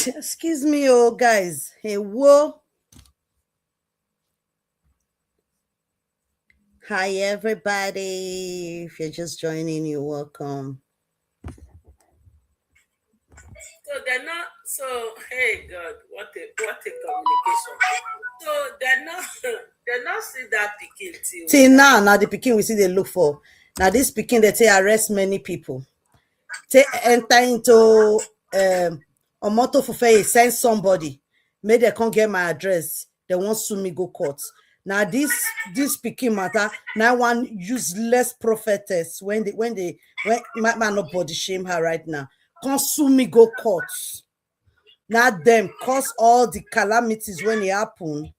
Excuse me, oh guys. Hey, whoa. Hi, everybody. If you're just joining, you're welcome. So they're not. So hey God, what a communication. So they're not. They're not see that pikin till Till now. now, the Peking we see they look for. Now, this Peking they say arrest many people. Take enter into Omoto Fufe, send somebody. May they can't get my address. They won't sue me go court. Now this Peking matter. Now one useless prophetess when man no body shame her right now. Can't sue me go court. Now them cause all the calamities when it happen.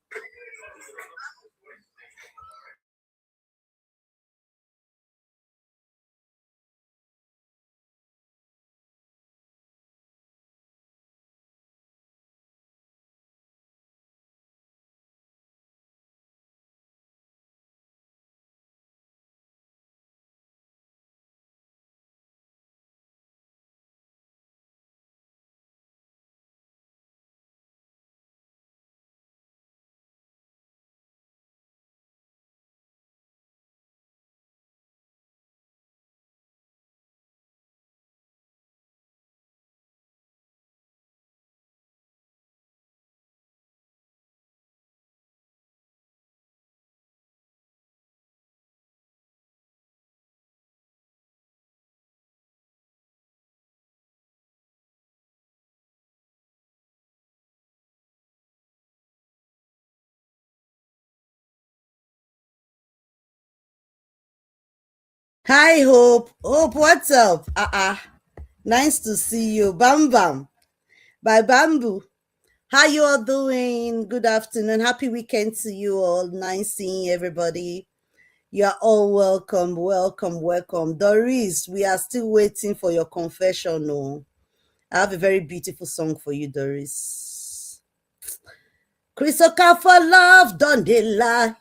Hi, Hope. Hope, what's up? Nice to see you. Bam Bam. By Bamboo. How you all doing? Good afternoon. Happy weekend to you all. Nice seeing everybody. You're all welcome. Welcome, welcome. Doris, we are still waiting for your confession. No. I have a very beautiful song for you, Doris. Christopher for love, don't they lie?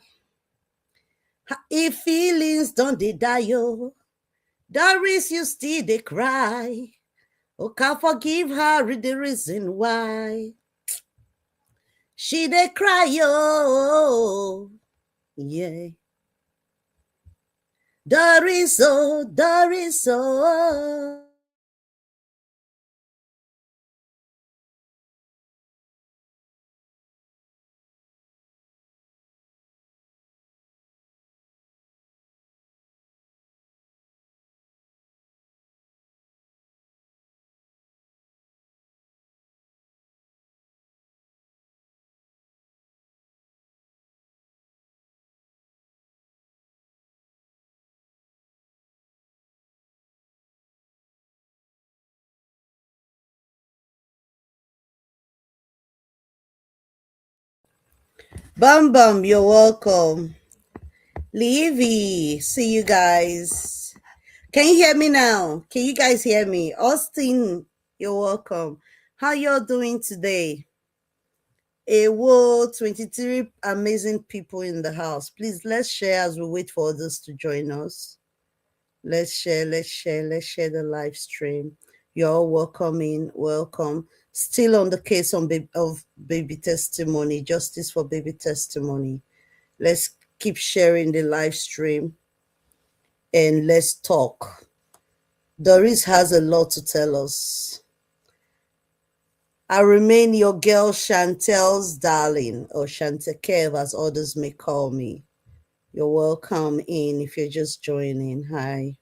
If feelings don't they die, yo. Doris, you still they cry. Oh, can't forgive her the reason why. She they cry, yo. Yeah. Doris, oh, Doris, oh. Bam Bam, you're welcome. Levy, see you guys. Can you hear me now? Can you guys hear me? Austin, you're welcome. How y'all doing today? A whoa, 23 amazing people in the house. Please let's share as we wait for others to join us. Let's share, let's share the live stream. You're all welcome in, welcome. Still on the case of baby testimony, justice for baby testimony. Let's keep sharing the live stream and let's talk. Doris has a lot to tell us. I remain your girl Chantel's darling, or Chantekev as others may call me. You're welcome in if you're just joining. Hi.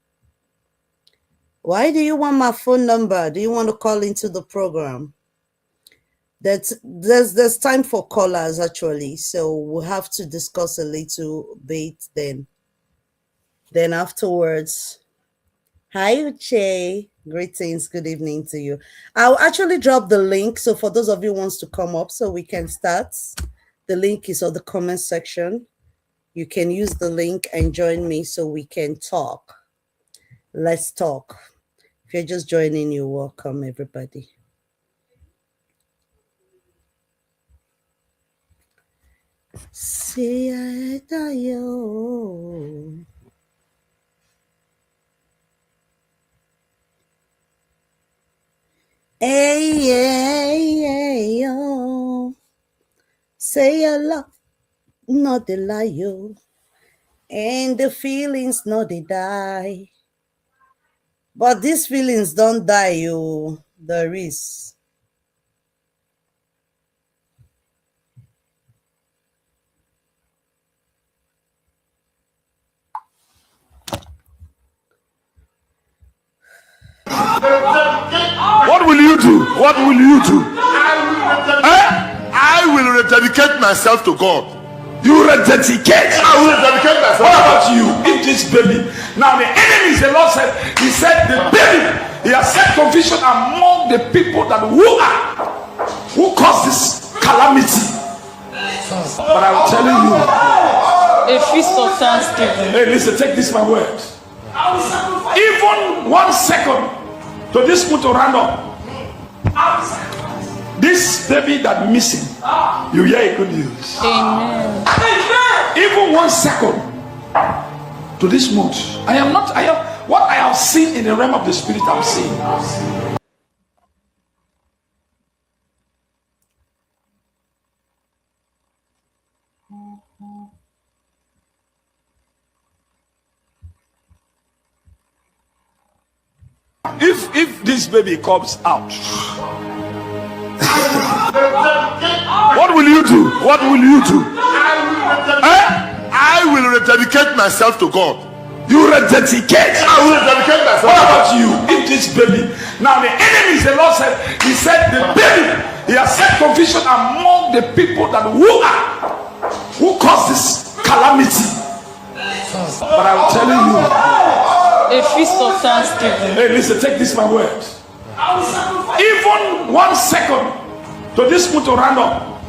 Why do you want my phone number? Do you want to call into the program? There's time for callers actually, so we'll have to discuss a little bit then. Then afterwards. Hi Uche. Greetings, good evening to you. I'll actually drop the link. So for those of you who wants to come up so we can start, the link is on the comment section. You can use the link and join me so we can talk. Let's talk. If you're just joining, you're welcome, everybody. See you. Hey, yeah, Say your love, not the lie, yo. And the feelings, not they die. But these feelings don't die, yo. Doris. What will you do? What will you do? I will rededicate myself to God. You rededicate? I will rededicate myself. What about you? If this baby. Now the enemies, the Lord said, He said the baby, He has set confusion among the people that who caused this calamity. But I'm telling you, a feast of thanksgiving. hey, listen, take this my word. Even 1 second to this mood to round up. This baby that missing, you hear a good news. Amen. Even 1 second to this mood. I am what I have seen in the realm of the spirit. I'm seeing. If this baby comes out, what will you do? What will you do? I will rededicate myself to God. You rededicate? I will rededicate myself. What about you? If this baby. Now the enemies, the Lord said, He said the baby, He has set confusion among the people that who caused this calamity. But I'm telling you, a feast of thanksgiving. hey, listen, take this my word. Even 1 second to this mood to round up.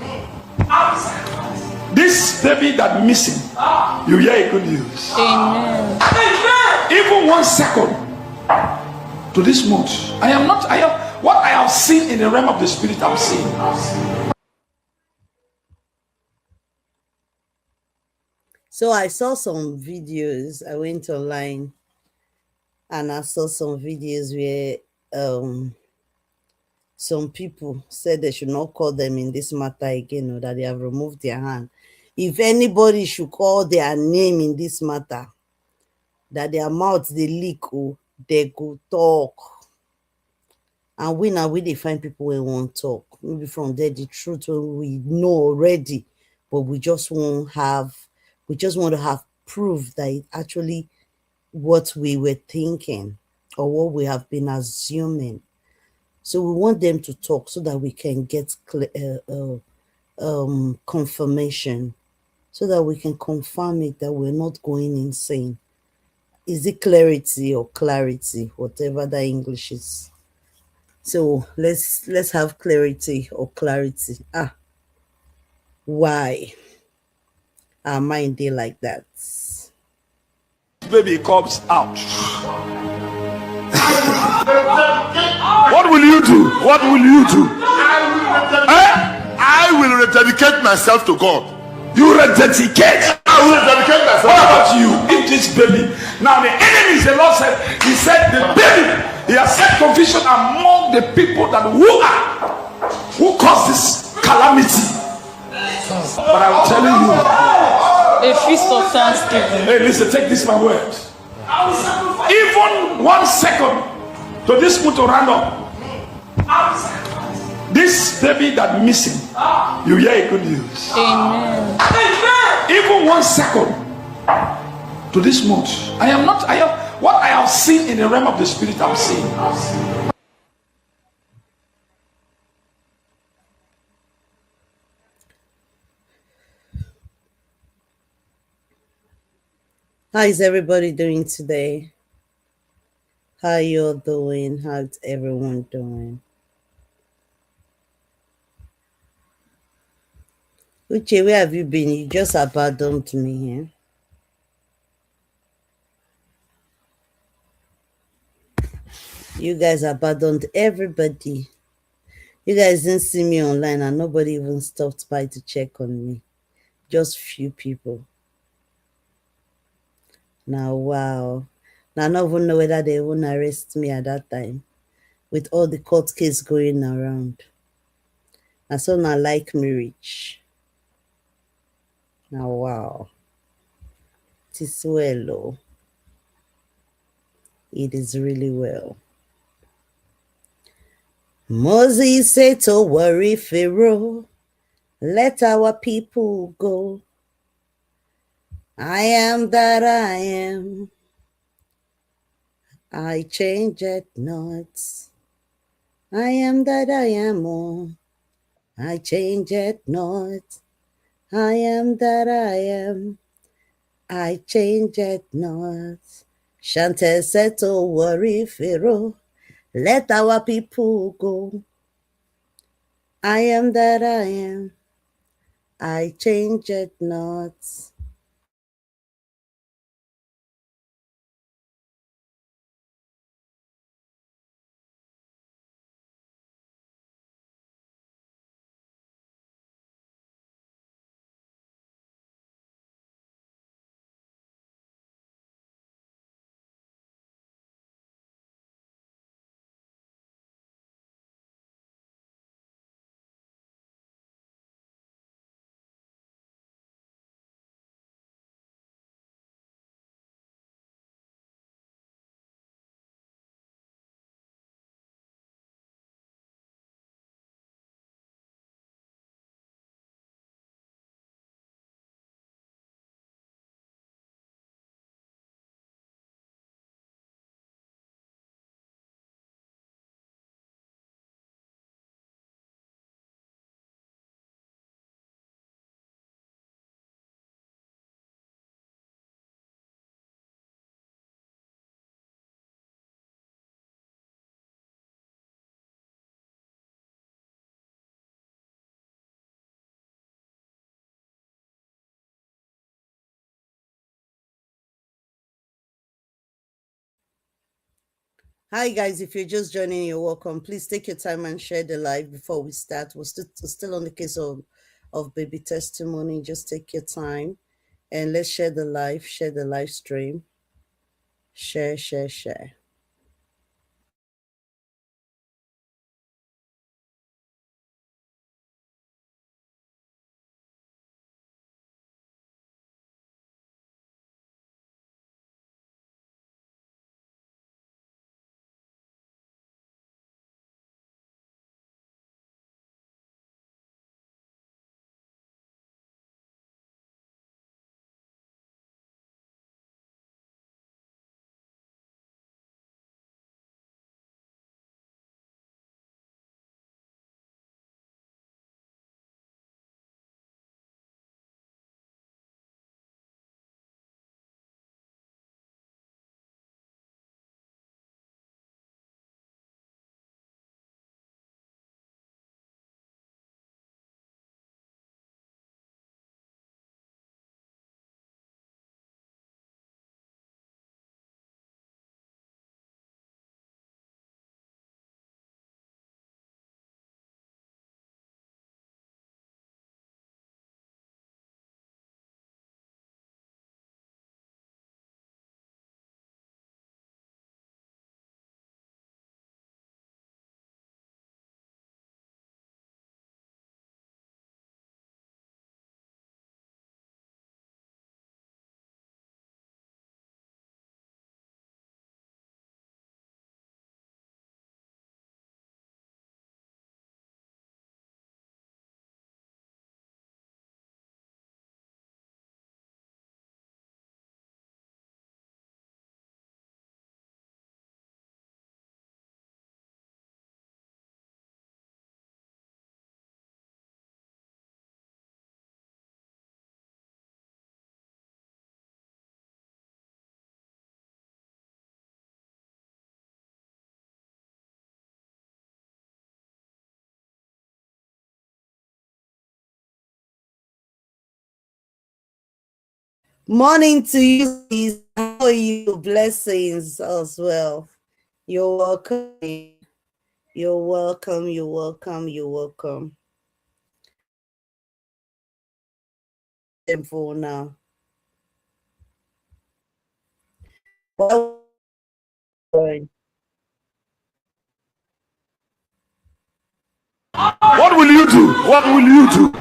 This baby that missing, you hear a good news. Amen. Even 1 second to this mood. What I have seen in the realm of the spirit. I'm seeing. So I saw some videos. I went online and I saw some videos where some people said they should not call them in this matter again, or that they have removed their hand. If anybody should call their name in this matter, that their mouth they leak, they go talk. And we now they find people who won't talk. Maybe from there the truth we know already, but we just want to have proof that it actually what we were thinking or what we have been assuming. So we want them to talk so that we can get confirmation, so that we can confirm it that we're not going insane. Is it clarity or clarity, whatever that English is? So let's have clarity or clarity. Why our mind they like that? Baby comes out. What will you do? What will you do? I will rededicate myself to God. You rededicate? I will rededicate myself. What about you? If this baby. Now the enemies, the Lord said, He said the baby, He has set confusion among the people that who caused this calamity. But I'm telling you, a feast of thanksgiving. hey, listen, take this my word. Even 1 second to this mood to round up. This baby that missing, you hear a good news. Amen. Even 1 second to this mood. What I have seen in the realm of the spirit. I'm seeing. How is everybody doing today? How you doing? How's everyone doing? Uche, where have you been? You just abandoned me here. You guys abandoned everybody. You guys didn't see me online and nobody even stopped by to check on me. Just few people. Now, wow. Now, I don't even know whether they won't arrest me at that time with all the court case going around. And so now like me rich. Now, wow. It is well, oh. It is really well. Moses said to worry Pharaoh, let our people go. I am that I am. I change it not. I am that I am. Oh, I change it not. I am that I am. I change it not. Shante said to worry Pharaoh, let our people go. I am that I am. I change it not. Hi guys, if you're just joining, you're welcome. Please take your time and share the live before we start. We're still on the case of baby testimony. Just take your time and let's share the live stream. Share, share, share. Morning to you, sis. How are you? Blessings as well. You're welcome. You're welcome. You're welcome. You're welcome. Them for now. Well, What will you do? What will you do?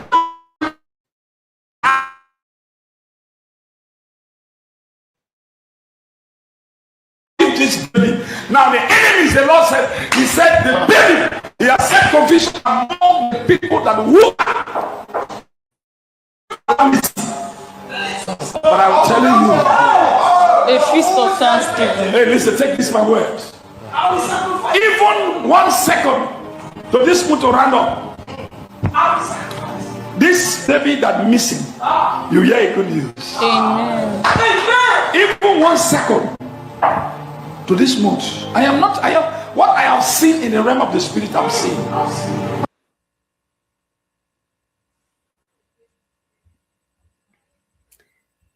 Now the enemies, the Lord said, he said, the baby, he has set confusion among the people that who but I'm telling you, A feast of thanksgiving. hey, listen, take this my words. Even 1 second to this mood to run up. This baby that missing, you hear a good news. Amen. Even 1 second to this mood. I am what I have seen in the realm of the spirit, I'm seeing.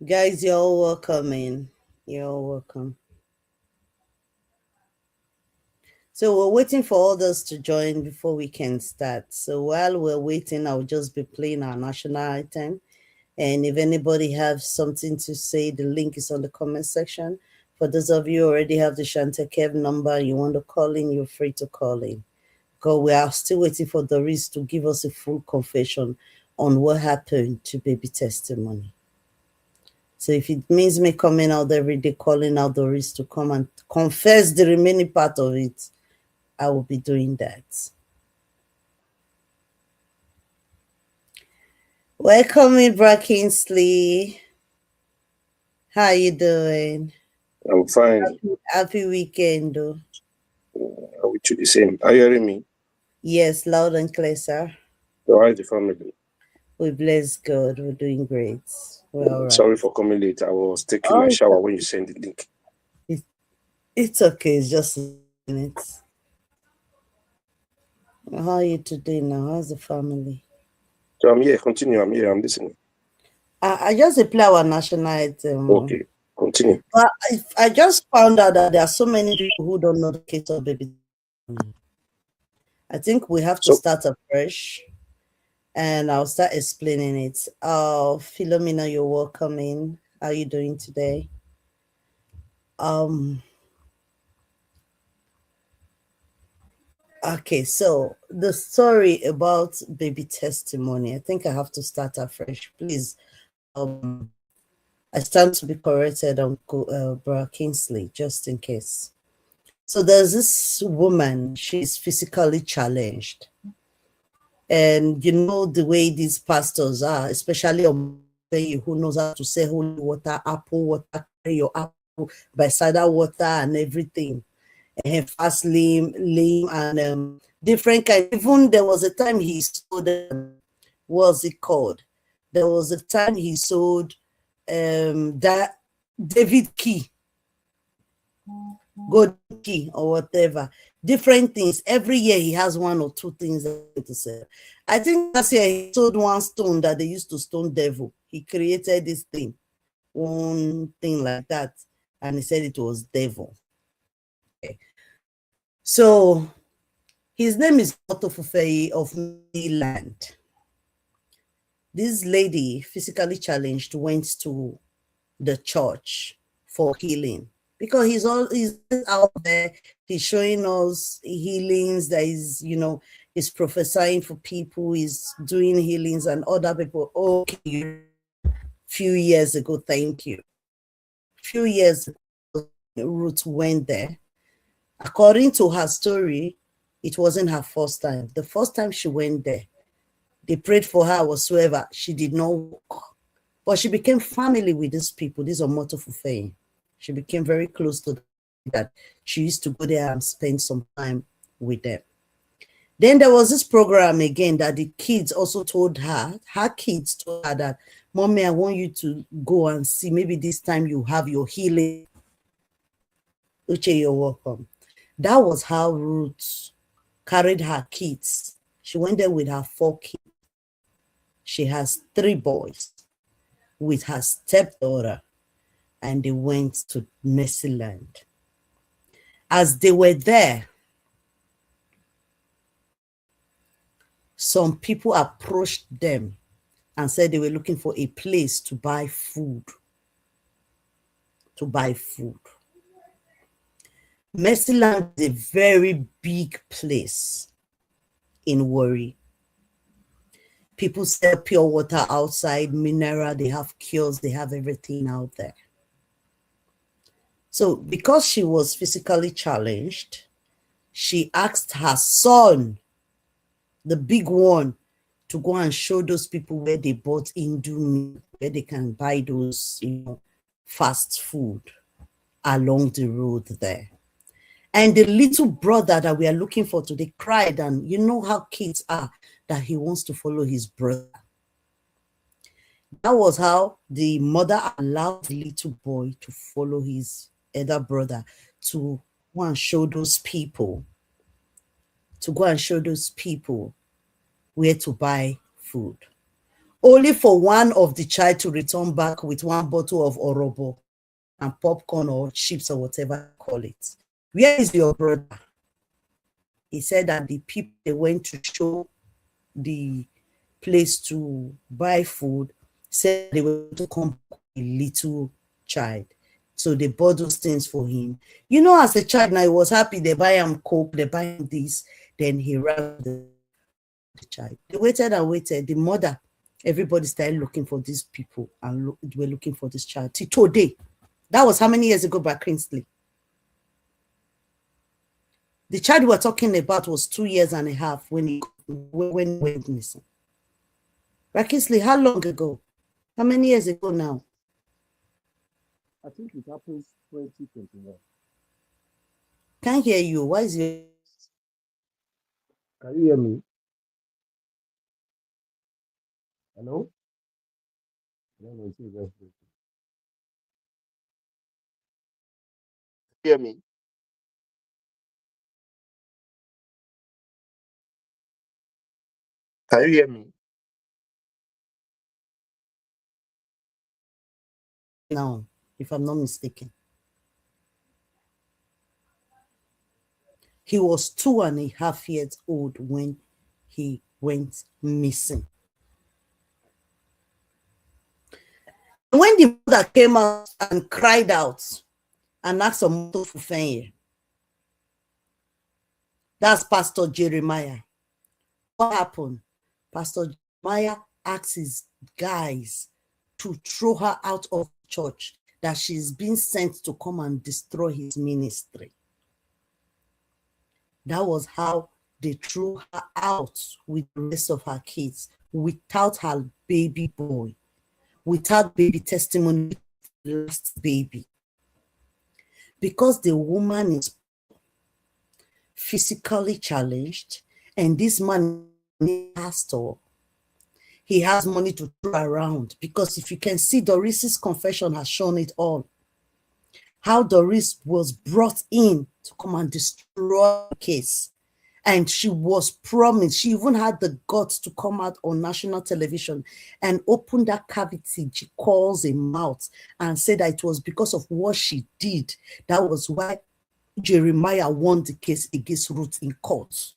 Guys, you're all welcome in. You're all welcome. So we're waiting for others to join before we can start. So while we're waiting, I'll just be playing our national item. And if anybody has something to say, the link is on the comment section. For those of you who already have the Shantakev number, you want to call in, you're free to call in. Because we are still waiting for Doris to give us a full confession on what happened to baby testimony. So if it means me coming out every day, calling out Doris to come and confess the remaining part of it, I will be doing that. Welcome in, Bra Kingsley. How you doing? I'm fine. Happy weekend, though. I wish you the same. Are you hearing me? Yes, loud and clear, sir. So how's the family? We bless God. We're doing great. We're all right. Sorry for coming late. I was taking my shower when you sent the link. It's okay. It's just a minute. How are you today now? How's the family? So I'm here. Continue. I'm here. I'm listening. I just apply our national item. Okay. Continue. But I just found out that there are so many people who don't know the case of baby. I think we have to start afresh. And I'll start explaining it. Philomena, you're welcome in. How are you doing today? Okay, so the story about baby testimony, I think I have to start afresh. Please, I stand to be corrected on Bra Kingsley, just in case. So there's this woman, she's physically challenged. And you know the way these pastors are, especially who knows how to say holy water, apple water, carry your apple by cider water and everything. And fast lame, and different kind. Even there was a time he sold, what's it called? There was a time he sold that David key, God key or whatever. Different things. Every year he has 1 or 2 things to sell. I think last year he sold 1 stone that they used to stone devil. He created this thing, one thing like that, and he said it was devil. Okay. So his name is Otofufei of Milan. This lady, physically challenged, went to the church for healing. Because he's out there, he's showing us healings that is, he's prophesying for people, he's doing healings, and other people, okay, few years ago, thank you. Few years ago, Ruth went there. According to her story, it wasn't her first time. The first time she went there, they prayed for her whatsoever. She did not walk. But she became family with these people. These are Motofufei. She became very close to them, that she used to go there and spend some time with them. Then there was this program again that the kids also told her kids told her that, Mommy, I want you to go and see. Maybe this time you have your healing. Uche, you're welcome. That was how Ruth carried her kids. She went there with her 4 kids. She has 3 boys with her stepdaughter, and they went to Mercyland. As they were there, some people approached them and said they were looking for a place to buy food. Mercyland is a very big place in Warri. People sell pure water outside, mineral, they have cures, they have everything out there. So because she was physically challenged, she asked her son, the big one, to go and show those people where they bought Indomie, where they can buy those, fast food along the road there. And the little brother that we are looking for today cried, and you know how kids are, that he wants to follow his brother. That was how the mother allowed the little boy to follow his elder brother to go and show those people, where to buy food. Only for one of the child to return back with one bottle of orobo and popcorn or chips or whatever you call it. Where is your brother? He said that the people they went to show the place to buy food said they were to come back with a little child. So they bought those things for him. As a child, now he was happy. They buy him Coke, they buy him this. Then he ran the child. They waited and waited. The mother, everybody started looking for these people and were looking for this child. Till today. That was how many years ago by Kingsley? The child we're talking about was 2 years and a half when he went missing. By Kingsley, how long ago? How many years ago now? I think it happens 2021. Can't hear you. Why is it? Can you hear me? Hello? I don't know if you guys hear me. Can you hear me? Now, if I'm not mistaken. He was 2.5 years old when he went missing. When the mother came out and cried out and asked for Moto Fufenye, that's Pastor Jeremiah. What happened? Pastor Jeremiah asked his guys to throw her out of church, that she's been sent to come and destroy his ministry. That was how they threw her out with the rest of her kids, without her baby boy, without baby testimony, last baby. Because the woman is physically challenged, and this man is a pastor, he has money to throw around. Because if you can see, Doris's confession has shown it all. How Doris was brought in to come and destroy the case. And she was promised, she even had the guts to come out on national television and open that cavity she calls a mouth and say that it was because of what she did. That was why Jeremiah won the case against Ruth in court.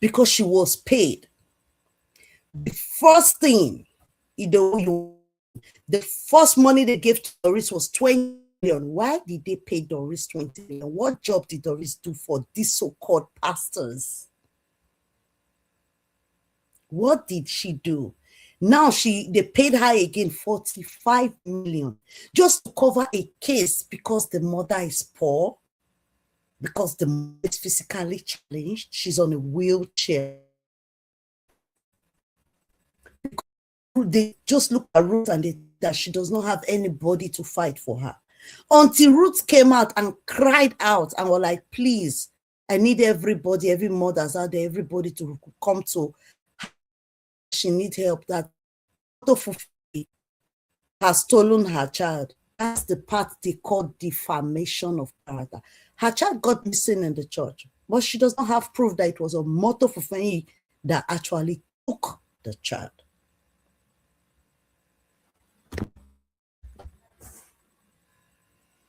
Because she was paid. The first thing, the first money they gave to Doris was 20 million. Why did they pay Doris 20 million? What job did Doris do for these so-called pastors? What did she do? Now they paid her again 45 million just to cover a case because the mother is poor, because the mother is physically challenged. She's on a wheelchair. They just look at Ruth and that she does not have anybody to fight for her. Until Ruth came out and cried out and were like, please, I need everybody, every mother's out there, everybody to come to her. She needs help. That has stolen her child. That's the part they call defamation of character. Her child got missing in the church, but she does not have proof that it was a Moto Fufenye that actually took the child.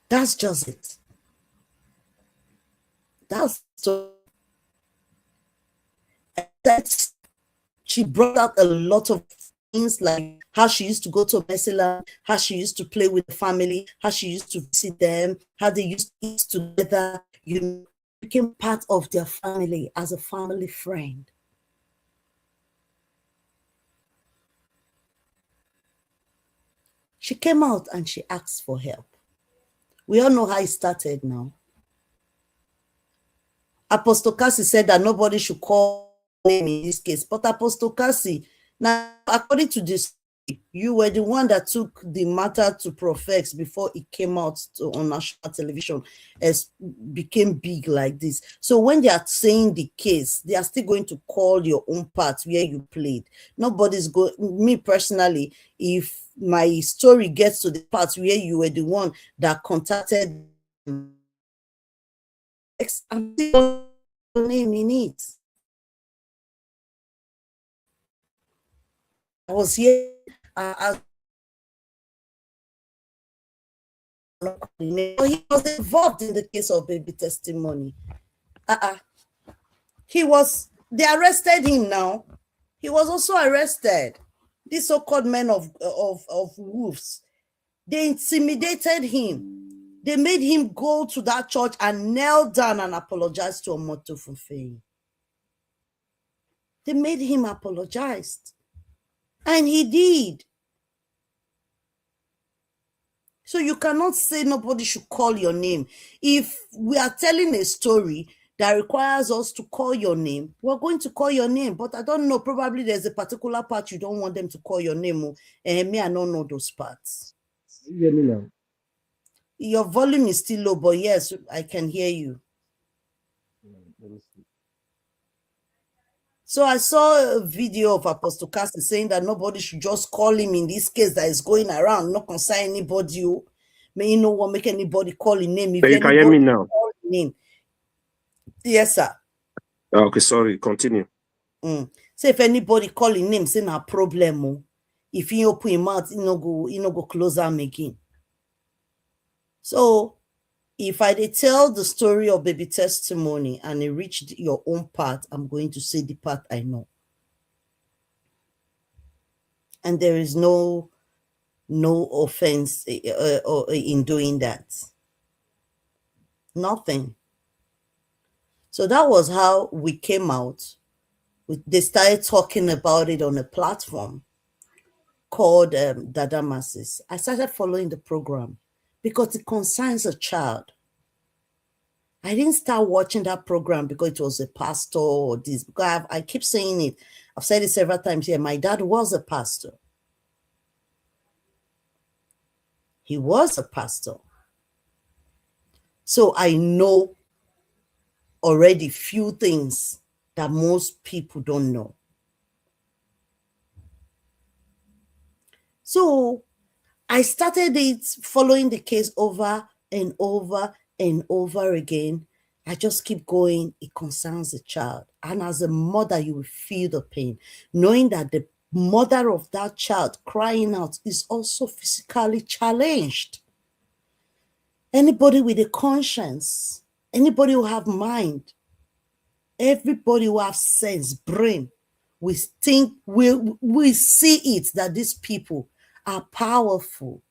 That's just it. That's so. She brought out a lot of things, like how she used to go to Mesila, how she used to play with the family, how she used to visit them, how they used to eat together. You became part of their family as a family friend. She came out and she asked for help. We all know how it started now. Apostle Cassie said that nobody should call name in this case. But Apostle Cassie, now according to this, you were the one that took the matter to Profex before it came out on national television, as became big like this. So when they are saying the case, they are still going to call your own part where you played. Nobody's going. Me personally, if my story gets to the part where you were the one that contacted, I'm still name in it. I was here. He was involved in the case of baby testimony. They arrested him now. He was also arrested. These so-called men of wolves, they intimidated him. They made him go to that church and kneel down and apologize to Omoto Confe. They made him apologize. And he did. So you cannot say nobody should call your name. If we are telling a story that requires us to call your name, we're going to call your name. But I don't know, probably there's a particular part you don't want them to call your name. And me, I don't know those parts. You hear me now? Your volume is still low, but yes, I can hear you. Let me see. So I saw a video of Apostle Cassie saying that nobody should just call him in this case that is going around, not concern anybody. May you know what make anybody call his name. If you can hear me now? Call his name. Yes, sir. Okay, sorry. Continue. So if anybody call his name, say no problem. If he open his mouth, he no go close him again. So if I tell the story of baby testimony and it reached your own part, I'm going to say the part I know. And there is no offense in doing that. Nothing. So that was how we came out. They started talking about it on a platform called Dada Masses. I started following the program because it concerns a child. I didn't start watching that program because it was a pastor or this. Because I keep saying it. I've said it several times here. My dad was a pastor. He was a pastor. So I know already few things that most people don't know. So I started it following the case over and over and over again. I just keep going. It concerns the child. And as a mother, you will feel the pain, knowing that the mother of that child crying out is also physically challenged. Anybody with a conscience, anybody who have mind, everybody who have sense, brain, we think, we see it that these people are powerful.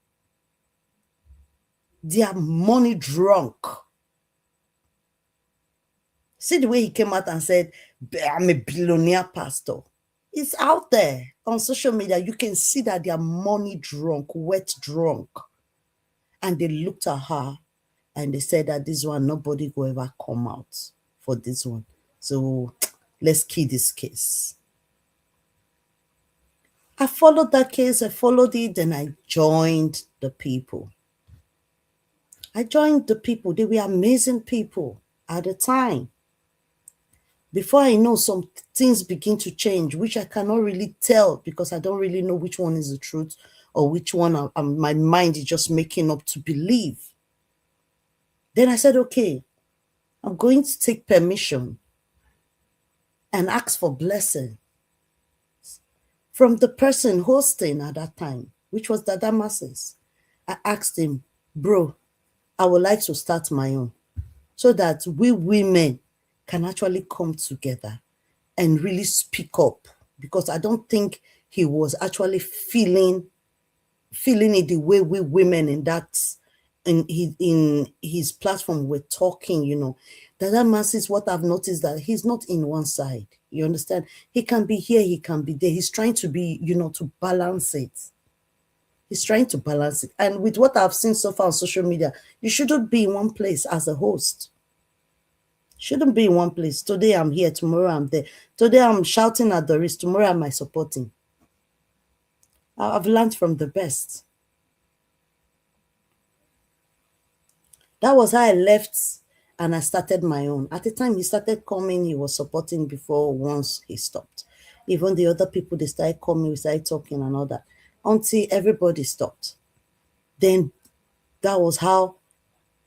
They are money drunk. See the way he came out and said, I'm a billionaire pastor. It's out there on social media. You can see that they are money drunk, wet drunk. And they looked at her and they said that this one, nobody will ever come out for this one. So let's kill this case. I followed that case. I followed it. Then I joined the people. I joined the people. They were amazing people at the time. Before I know, some things begin to change, which I cannot really tell because I don't really know which one is the truth or which one my mind is just making up to believe. Then I said, okay, I'm going to take permission and ask for blessing from the person hosting at that time, which was Dada Masses. I asked him, bro, I would like to start my own so that we women can actually come together and really speak up, because I don't think he was actually feeling it the way we women in his platform were talking, you know. Dada Masses, what I've noticed that he's not in one side. You understand? He can be here, he can be there. He's trying to be, you know, to balance it. He's trying to balance it. And with what I've seen so far on social media, you shouldn't be in one place as a host. Shouldn't be in one place. Today I'm here, tomorrow I'm there. Today I'm shouting at Doris, tomorrow am I supporting? I've learned from the best. That was how I left and I started my own. At the time he started coming, he was supporting before once he stopped. Even the other people, they started coming, we started talking and all that. Until everybody stopped. Then that was how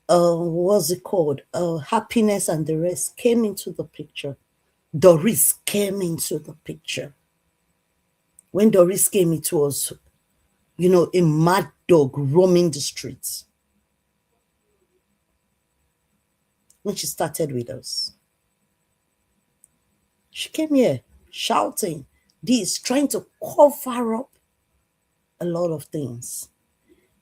what's it called? Happiness and the rest came into the picture. Doris came into the picture. When Doris came, it was, a mad dog roaming the streets. When she started with us, she came here shouting, this, trying to cover up a lot of things.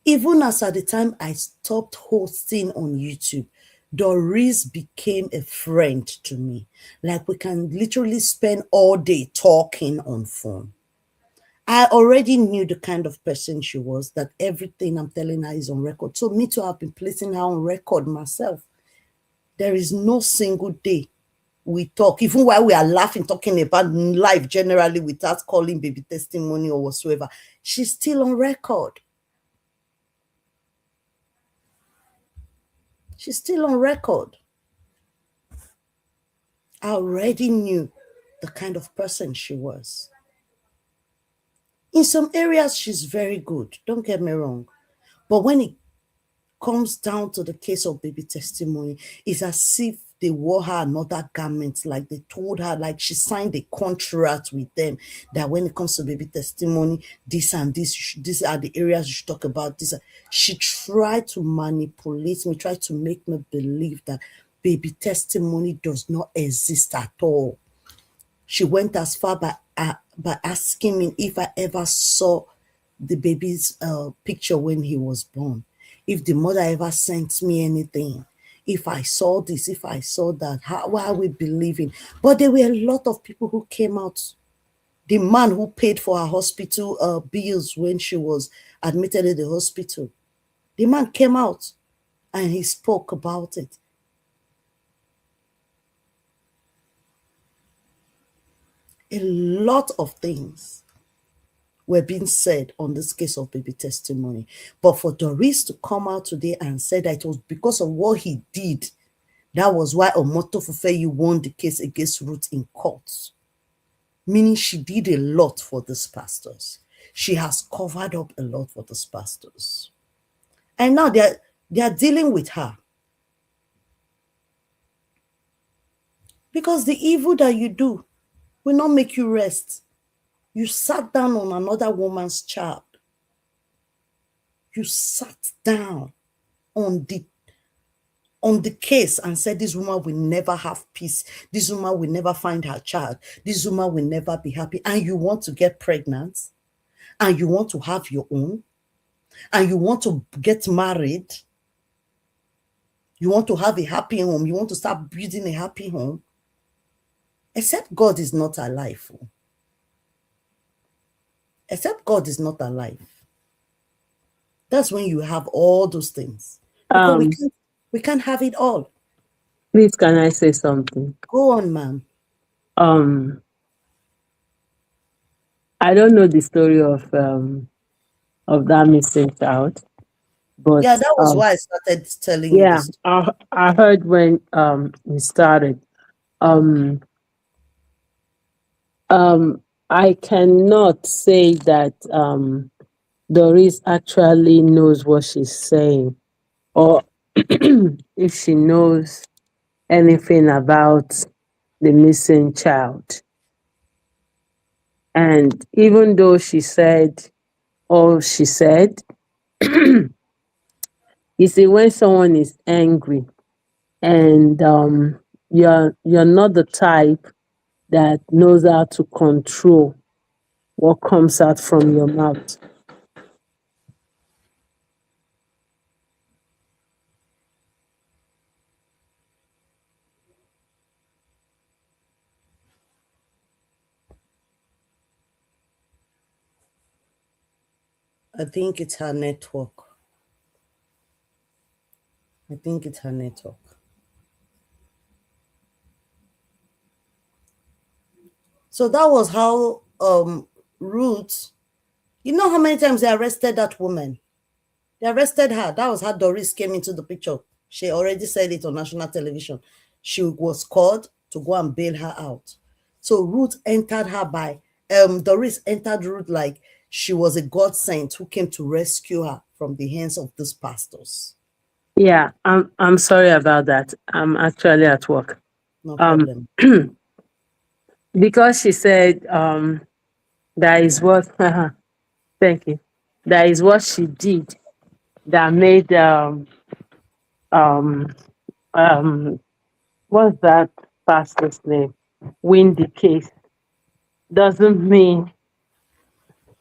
Even as at the time I stopped hosting on YouTube, Doris became a friend to me. Like we can literally spend all day talking on phone. I already knew the kind of person she was, that everything I'm telling her is on record. So me too, I've been placing her on record myself. There is no single day we talk, even while we are laughing, talking about life generally without calling baby testimony or whatsoever. She's still on record. She's still on record. I already knew the kind of person she was. In some areas, she's very good. Don't get me wrong. But when it comes down to the case of baby testimony, it's as if they wore her another garment, like they told her, like she signed a contract with them that when it comes to baby testimony, this and this, these are the areas you should talk about. She tried to manipulate me, tried to make me believe that baby testimony does not exist at all. She went as far by asking me if I ever saw the baby's picture when he was born, if the mother ever sent me anything, if I saw this, if I saw that. Why are we believing? But there were a lot of people who came out. The man who paid for her hospital bills when she was admitted in the hospital, the man came out and he spoke about it. A lot of things were being said on this case of baby testimony. But for Doris to come out today and say that it was because of what he did, that was why Omoto Fufeyi won the case against Ruth in court. Meaning she did a lot for these pastors. She has covered up a lot for these pastors. And now they are dealing with her. Because the evil that you do will not make you rest. You sat down on another woman's child. You sat down on the case and said this woman will never have peace. This woman will never find her child. This woman will never be happy. And you want to get pregnant, and you want to have your own, and you want to get married. You want to have a happy home. You want to start building a happy home. Except God is not alive. Except God is not alive. That's when you have all those things. Because we can't have it all. Please, can I say something? Go on, ma'am. I don't know the story of that missing child, but Yeah, that was why I started telling you yeah, this. I heard when we started. I cannot say that Doris actually knows what she's saying, or if she knows anything about the missing child. And even though she said all she said, you see, when someone is angry and you're not the type that knows how to control what comes out from your mouth. I think it's her network. I think it's her network. So that was how Ruth, you know how many times they arrested that woman? They arrested her. That was how Doris came into the picture. She already said it on national television. She was called to go and bail her out. So Ruth entered her by Doris entered Ruth like she was a God sent who came to rescue her from the hands of these pastors. Yeah, I'm sorry about that. I'm actually at work. No Um, problem. because she said that is what thank you. That is what she did that made um um what's that pastor's name? Win the case. Doesn't mean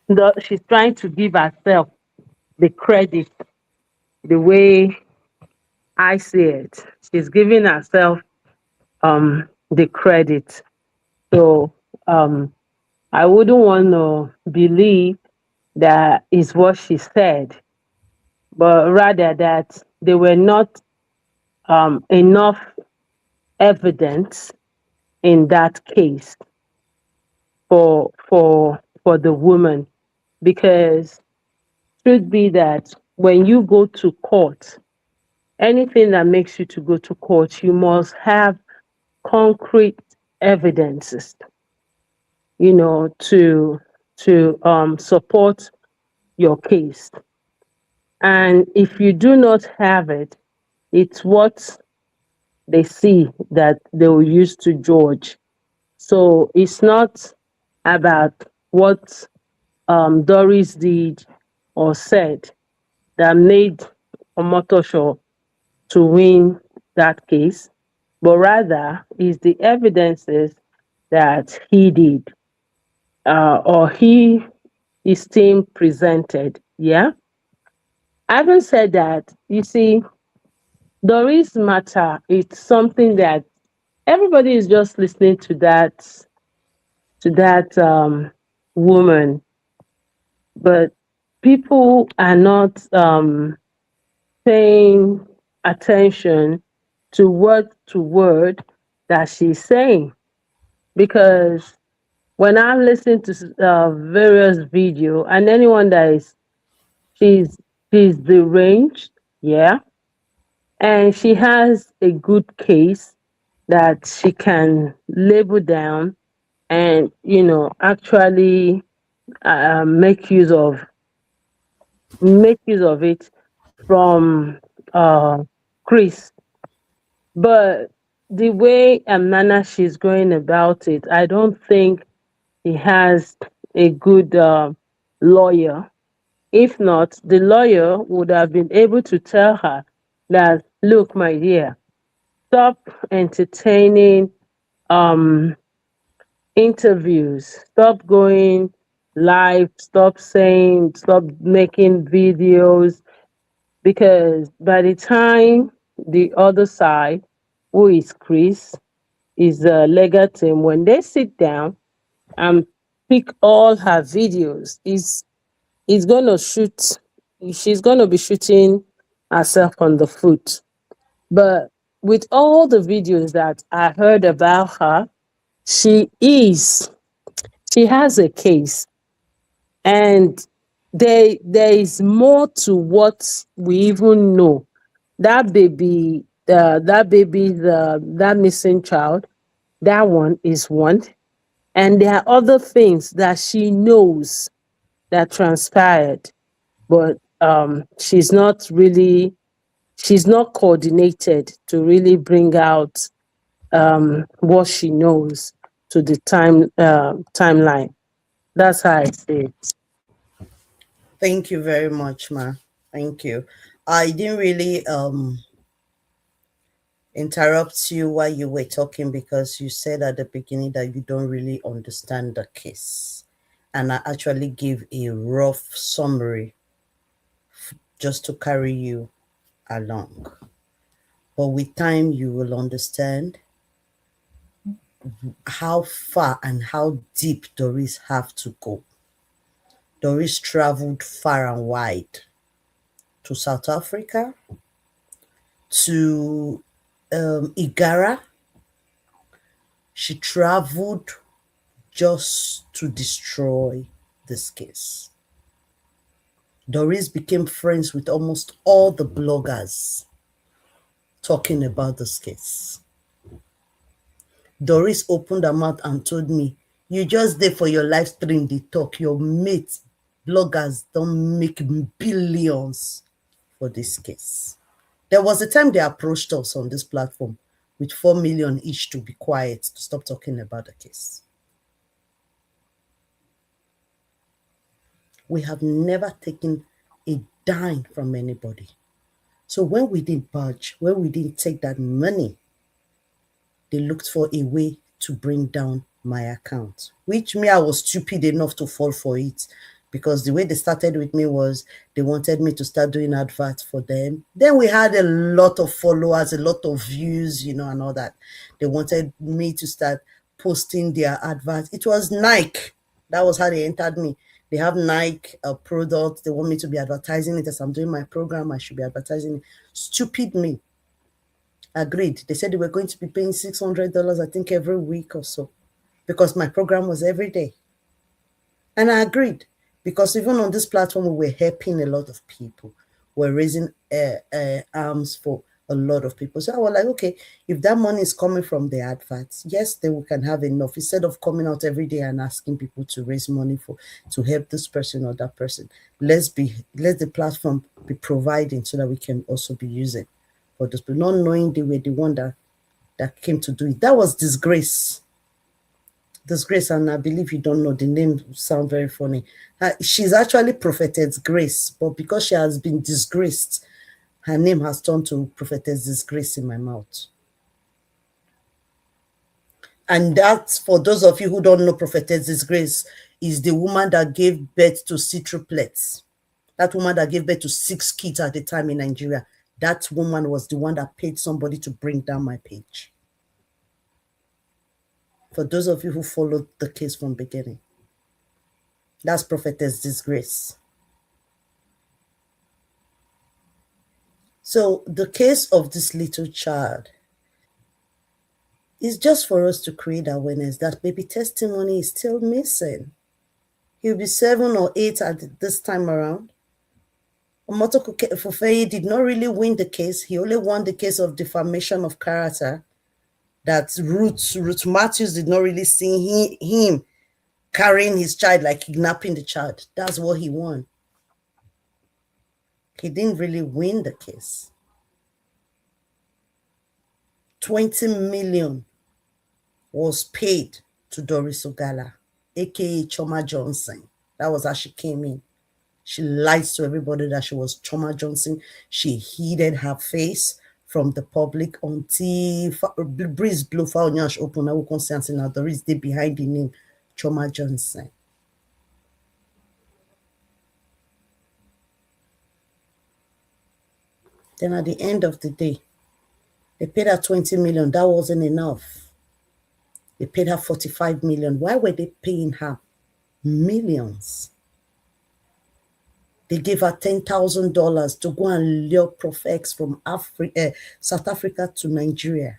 that she's trying to give herself the credit the way I see it. She's giving herself the credit. So I wouldn't want to believe that is what she said, but rather that there were not enough evidence in that case for the woman, because should be that when you go to court, anything that makes you to go to court, you must have concrete evidences, to support your case. And if you do not have it, it's what they see that they will use to judge. So it's not about what Doris did or said that made Omotosho to win that case, but rather is the evidences that he did or he his team presented. Yeah. Having said that, you see, Doris matter. It's something that everybody is just listening to that woman, but people are not paying attention to word that she's saying, because when I listen to various video, and anyone that is she's she's deranged, yeah, and she has a good case that she can label down and actually make use of it from Chris. But the way and manner she's going about it, I don't think he has a good lawyer. If not, the lawyer would have been able to tell her that, look, my dear, stop entertaining um interviews, stop going live, stop making videos, because by the time the other side, who is Chris, is a legal team, when they sit down and pick all her videos, is gonna shoot she's gonna be shooting herself on the foot. But with all the videos that I heard about her, she is she has a case, and there is more to what we even know. That missing child, that one is one, and there are other things that she knows that transpired, but she's not coordinated to really bring out what she knows to the timeline. That's how I see it. Thank you very much, Ma. Thank you. I didn't really interrupt you while you were talking because you said at the beginning that you don't really understand the case. And I actually give a rough summary just to carry you along. But with time, you will understand how far and how deep Doris have to go. Doris traveled far and wide to South Africa, to Igara. She traveled just to destroy this case. Doris became friends with almost all the bloggers talking about this case. Doris opened her mouth and told me, you just there for your live stream, they talk. Your mates, bloggers, don't make billions for this case. There was a time they approached us on this platform with 4 million each to be quiet, to stop talking about the case. We have never taken a dime from anybody. So when we didn't budge, when we didn't take that money, they looked for a way to bring down my account, which me, I was stupid enough to fall for it, because the way they started with me was they wanted me to start doing adverts for them. Then we had a lot of followers, a lot of views, you know, and all that. They wanted me to start posting their adverts. It was Nike. That was how they entered me. They have Nike products. They want me to be advertising it. As I'm doing my program, I should be advertising it. Stupid me. Agreed. They said they were going to be paying $600, I think, every week or so, because my program was every day. And I agreed, because even on this platform, we were helping a lot of people. We're raising arms for a lot of people. So I was like, okay, if that money is coming from the adverts, yes, then we can have enough, instead of coming out every day and asking people to raise money to help this person or that person. Let the platform be providing so that we can also be using for those people, not knowing they were the one that came to do it. That was disgrace. Disgrace, and I believe you don't know, the name sound very funny. She's actually Prophetess Grace, but because she has been disgraced, her name has turned to Prophetess Disgrace in my mouth. And that's, for those of you who don't know, Prophetess Disgrace is the woman that gave birth to triplets. That woman that gave birth to 6 kids at the time in Nigeria. That woman was the one that paid somebody to bring down my page. For those of you who followed the case from beginning, that's Prophetess Disgrace. So the case of this little child is just for us to create awareness that baby testimony is still missing. He'll be 7 or 8 at this time around. Omotoko Fufeyi did not really win the case. He only won the case of defamation of character. That Ruth Matthews did not really see him carrying his child, like kidnapping the child. That's what he won. He didn't really win the case. 20 million was paid to Doris Ogala, aka Choma Johnson. That was how she came in. She lied to everybody that she was Choma Johnson. She hid her face from the public until breeze blew for Onyash open. I will consent now. Doris did behind the name Choma Johnson. Then at the end of the day, they paid her 20 million. That wasn't enough. They paid her 45 million. Why were they paying her millions? They gave her $10,000 to go and lure Prof X from South Africa to Nigeria.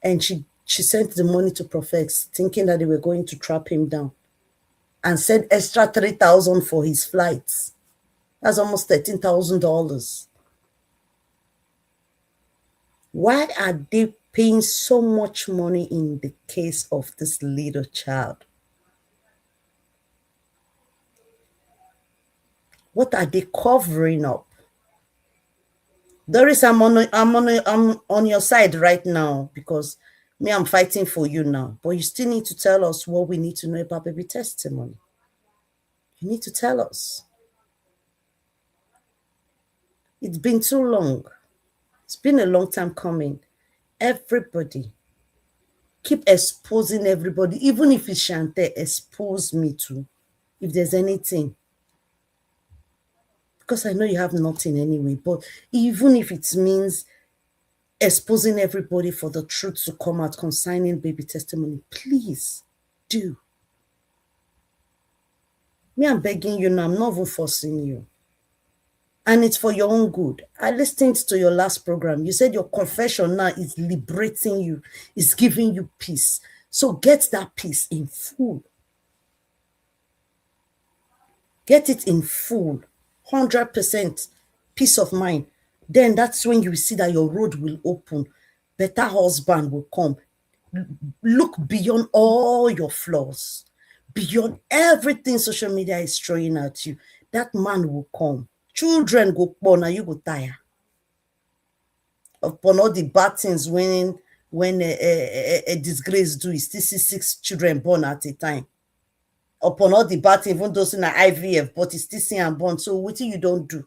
And she sent the money to Prof X thinking that they were going to trap him down, and sent extra $3,000 for his flights. That's almost $13,000. Why are they paying so much money in the case of this little child? What are they covering up? Doris, I'm on your side right now, because me, I'm fighting for you now. But you still need to tell us what we need to know about baby testimony. You need to tell us. It's been too long. It's been a long time coming. Everybody, keep exposing everybody. Even if it's Shante, expose me too, if there's anything. Because I know you have nothing anyway, but even if it means exposing everybody for the truth to come out concerning baby testimony, please do. Me, I'm begging you now. I'm not even forcing you. And it's for your own good. I listened to your last program. You said your confession now is liberating you, is giving you peace. So get that peace in full. Get it in full, 100% peace of mind. Then that's when you see that your road will open. Better husband will come. Look beyond all your flaws, beyond everything social media is throwing at you. That man will come. Children go born and you go tire. Upon all the bad things when a disgrace do, you still see 6 children born at a time. Upon all the bad things, even those in an IVF, but you still see am born. So wetin you don't do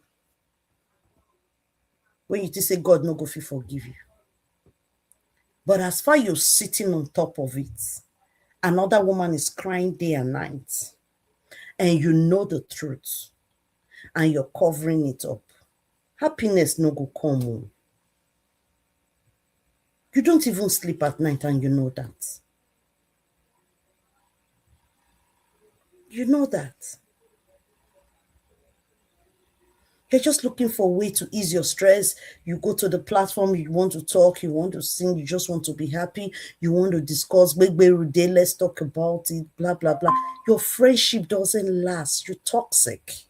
when you say God no go fit forgive you? But as far you're sitting on top of it, another woman is crying day and night, and you know the truth, and you're covering it up. Happiness no go come home. You don't even sleep at night, and you know that. You know that. You're just looking for a way to ease your stress. You go to the platform, you want to talk, you want to sing, you just want to be happy, you want to discuss, let's talk about it, blah, blah, blah. Your friendship doesn't last. You're toxic.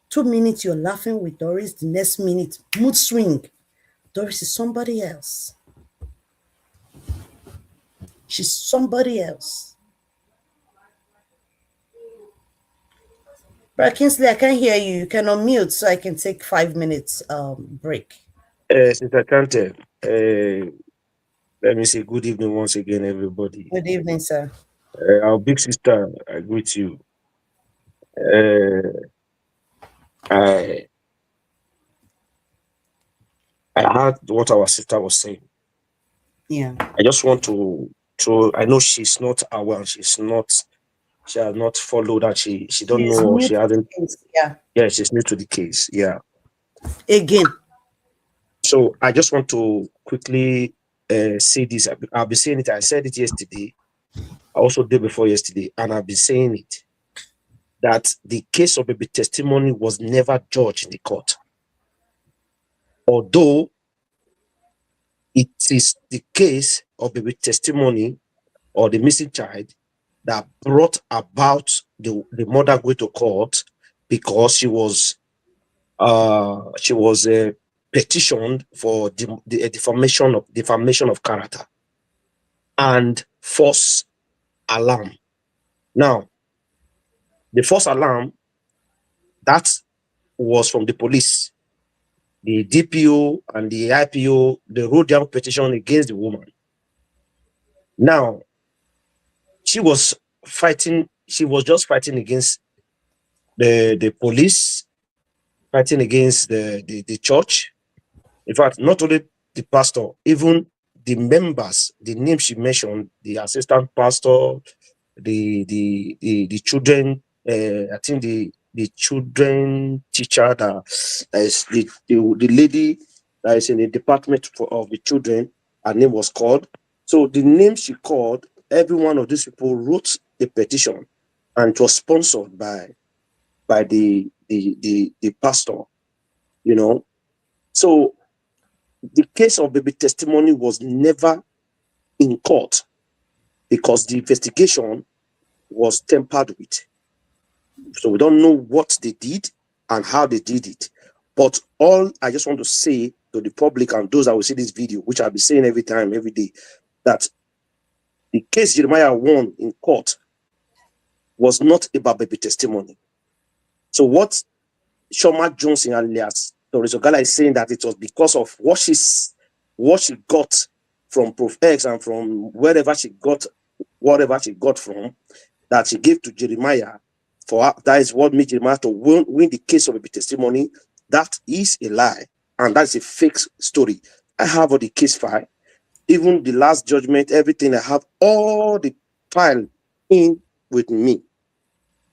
2 minutes you're laughing with Doris, the next minute, mood swing. Doris is somebody else. She's somebody else. Brother Kingsley, I can't hear you. You can unmute so I can take 5 minutes break. Sister Kante, let me say good evening once again, everybody. Good evening, sir. Our big sister, I greet you. I heard what our sister was saying. Yeah. I just want to I know she's not aware, she has not followed that, she don't know, or she hasn't. Yeah, she's new to the case. Yeah. Again. So I just want to quickly say this. I've been saying it. I said it yesterday. I also did before yesterday, and I've been saying it, that the case of baby testimony was never judged in the court. Although it is the case of baby testimony or the missing child that brought about the mother going to court, because she was petitioned for the defamation of character and false alarm. Now, the false alarm, that was from the police. The DPO and the IPO, they wrote down petition against the woman. Now, she was just fighting against the police, fighting against the church. In fact, not only the pastor, even the members, the name she mentioned, the assistant pastor, the children, I think the children teacher, that is the lady that is in the department of the children, her name was called. So the name she called, every one of these people wrote a petition, and it was sponsored by the pastor, you know. So the case of baby testimony was never in court because the investigation was tampered with. So we don't know what they did and how they did it. But all I just want to say to the public and those that will see this video, which I'll be saying every time, every day, that the case Jeremiah won in court was not about baby testimony. So what Shoma Johnson alias Doris Ogala is saying, that it was because of what she got from Prof X and from whatever she got from, that she gave to Jeremiah, for her, that is what made Jeremiah to win the case of baby testimony. That is a lie, and that's a fake story. I have all the case file, even the last judgment, everything. I have all the file in with me.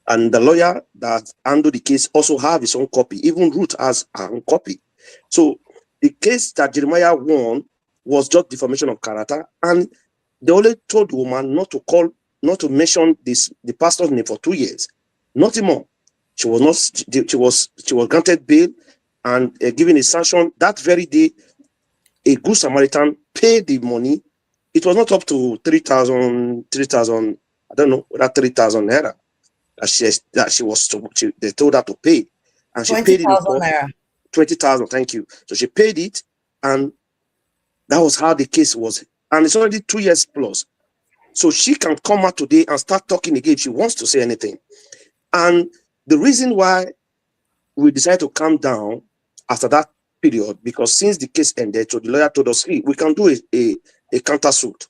And the lawyer that handled the case also have his own copy. Even Ruth has her own copy. So the case that Jeremiah won was just defamation of character, and they only told the woman not to call not to mention the pastor's name for 2 years. Nothing more. She was granted bail and given a sanction that very day. A good Samaritan paid the money. It was not up to 3,000. I don't know that 3,000 naira they told her to pay, and she paid it in 20,000 court. naira. 20,000. Thank you. So she paid it, and that was how the case was. And it's already 2 years plus. So she can come out today and start talking again if she wants to say anything. And the reason why we decided to calm down after that period, because since the case ended, so the lawyer told us, hey, we can do a counter suit.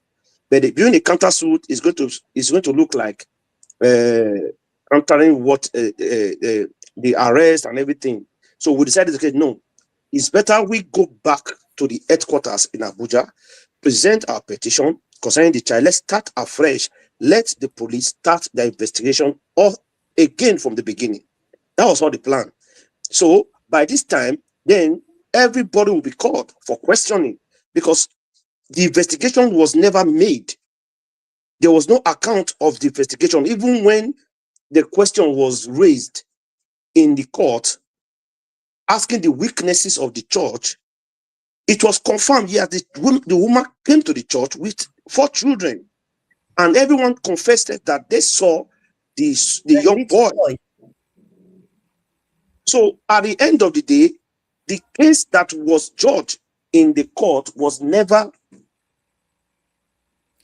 But doing a counter suit is going to look like countering what the arrest and everything. So we decided, okay, no, it's better we go back to the headquarters in Abuja, present our petition concerning the child. Let's start afresh. Let the police start the investigation all again from the beginning. That was all the plan. So by this time, then everybody will be called for questioning, because the investigation was never made. There was no account of the investigation. Even when the question was raised in the court, asking the weaknesses of the church, it was confirmed. Yeah, the woman came to the church with 4 children, and everyone confessed that they saw the young boy. So at the end of the day, the case that was judged in the court was never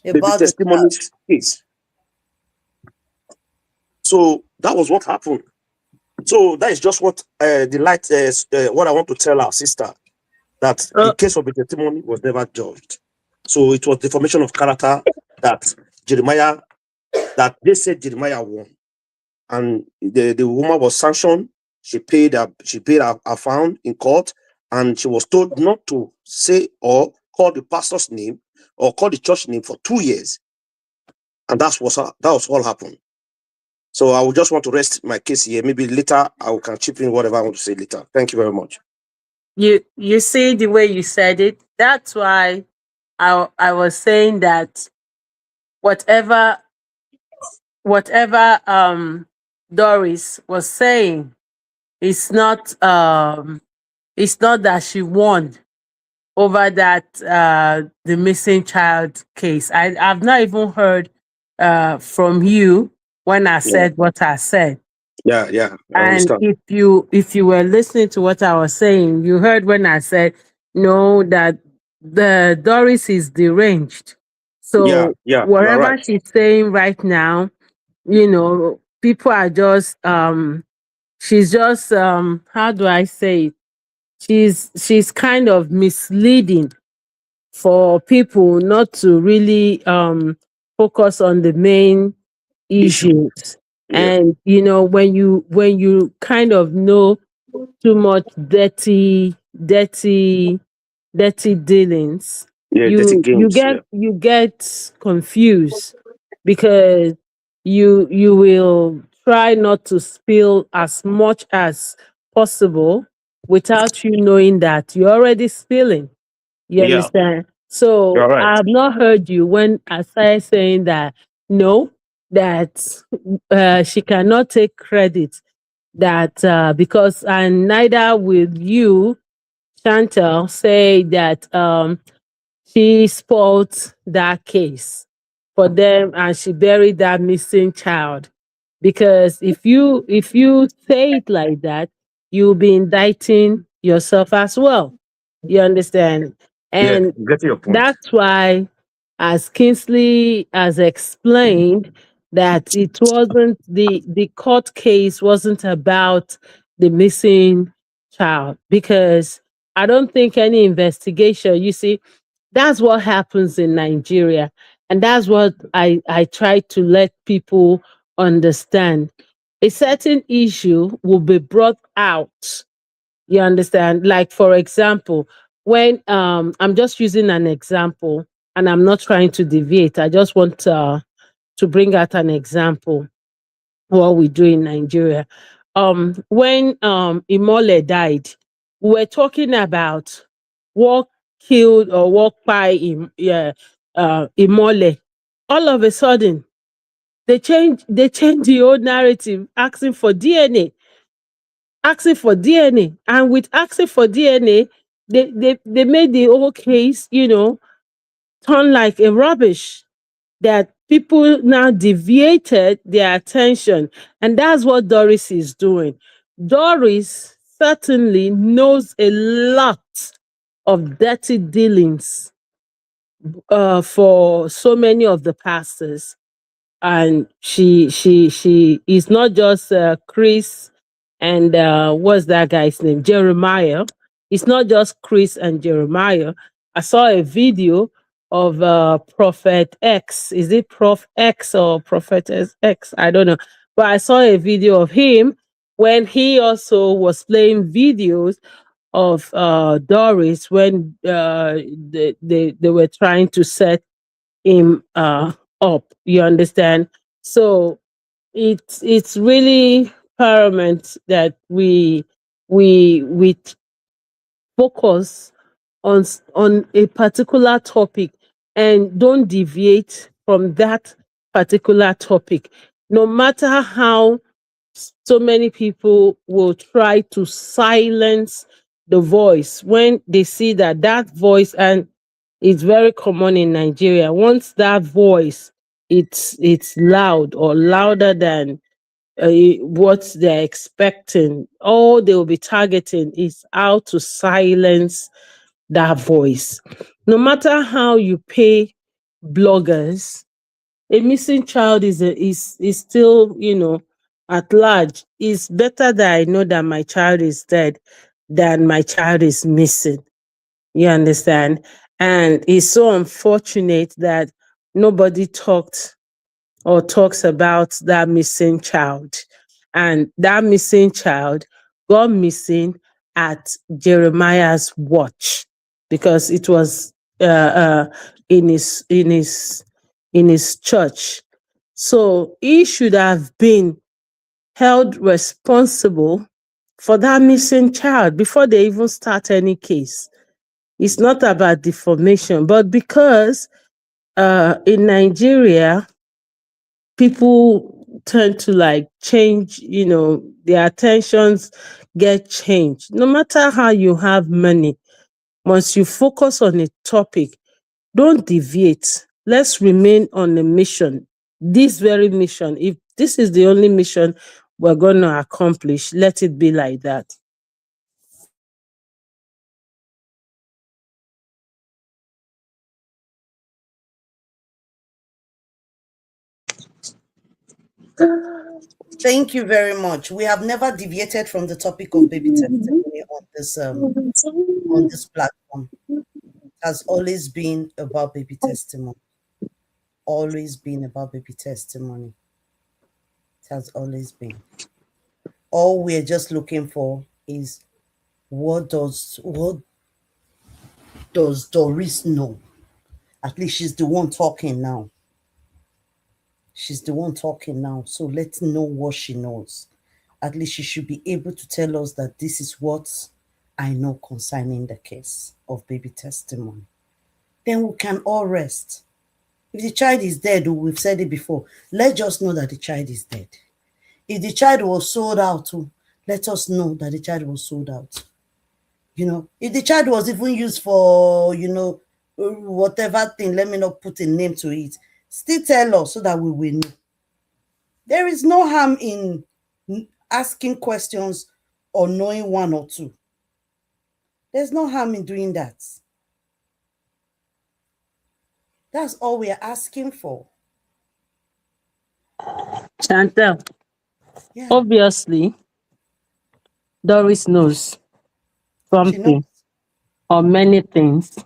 the testimony case. So that was what happened. So that is just what what I want to tell our sister, that the case of the testimony was never judged. So it was defamation of character that they said Jeremiah won, and the woman was sanctioned. She paid her fine in court, and she was told not to say or call the pastor's name or call the church name for 2 years, and that was all happened. So I would just want to rest my case here. Maybe later I can chip in whatever I want to say later. Thank you very much. You see the way you said it. That's why I was saying that whatever Doris was saying, it's not that she won over that the missing child case. I've not even heard from you when I said what I said. Yeah, I And understand. if you were listening to what I was saying, you heard when I said no, that the Doris is deranged. So Yeah, you are whatever right. she's saying right now, people are just she's just how do I say it? She's kind of misleading for people not to really focus on the main Issue. issues. Yeah. And when you kind of know too much dirty dealings, Yeah, dirty you games. get Yeah. you get confused, because you will try not to spill as much as possible without you knowing that you're already spilling. You Yeah, understand? you So are right. I have not heard you when I started saying that no, that she cannot take credit, that because, and neither will you, Chantel, say that she spoiled that case for them and she buried that missing child. Because if you say it like that, you'll be indicting yourself as well. You understand? Yeah, And getting your point. that's why, as Kingsley has explained, that it wasn't the court case wasn't about the missing child, because I don't think any investigation, you see, that's what happens in Nigeria. And that's what I try to let people understand. A certain issue will be brought out. You understand? Like, for example, when I'm just using an example and I'm not trying to deviate, I just want to bring out an example what we do in Nigeria. When Imole died, we were talking about what killed or what by Imole. All of a sudden, They change the whole narrative, asking for DNA. And with asking for DNA, they made the whole case, turn like a rubbish, that people now deviated their attention. And that's what Doris is doing. Doris certainly knows a lot of dirty dealings for so many of the pastors. And she is not just Chris and what's that guy's name, Jeremiah. It's not just Chris and Jeremiah. I saw a video of Prophet X. Is it Prof X or Prophetess X? I don't know, but I saw a video of him when he also was playing videos of Doris when they were trying to set him up. You understand? So it's really paramount that we focus on a particular topic and don't deviate from that particular topic, no matter how so many people will try to silence the voice when they see that voice. And it's very common in Nigeria. Once that voice, it's loud or louder than what they're expecting, all they will be targeting is how to silence that voice. No matter how you pay bloggers, a missing child is still, at large. It's better that I know that my child is dead than my child is missing. You understand? And it's so unfortunate that nobody talked or talks about that missing child. And that missing child got missing at Jeremiah's watch, because it was in his church. So he should have been held responsible for that missing child before they even start any case. It's not about defamation, but because in Nigeria, people tend to like change, their attentions get changed. No matter how you have money, once you focus on a topic, don't deviate. Let's remain on a mission. This very mission, if this is the only mission we're going to accomplish, let it be like that. Thank you very much. We have never deviated from the topic of baby testimony on this platform. It has always been about baby testimony. Always been about baby testimony. It has always been. All we're just looking for is what does Doris know? At least she's the one talking now. She's the one talking now. So let's know what she knows. At least she should be able to tell us that this is what I know concerning the case of baby testimony. Then we can all rest. If the child is dead, we've said it before, let's just know that the child is dead. If the child was sold out, let us know that the child was sold out. If the child was even used for, whatever thing, let me not put a name to it, still tell us so that we will know. There is no harm in asking questions or knowing one or two. There's no harm in doing that. That's all we are asking for. Chantel, Yeah. obviously, Doris knows She knows. something or many things.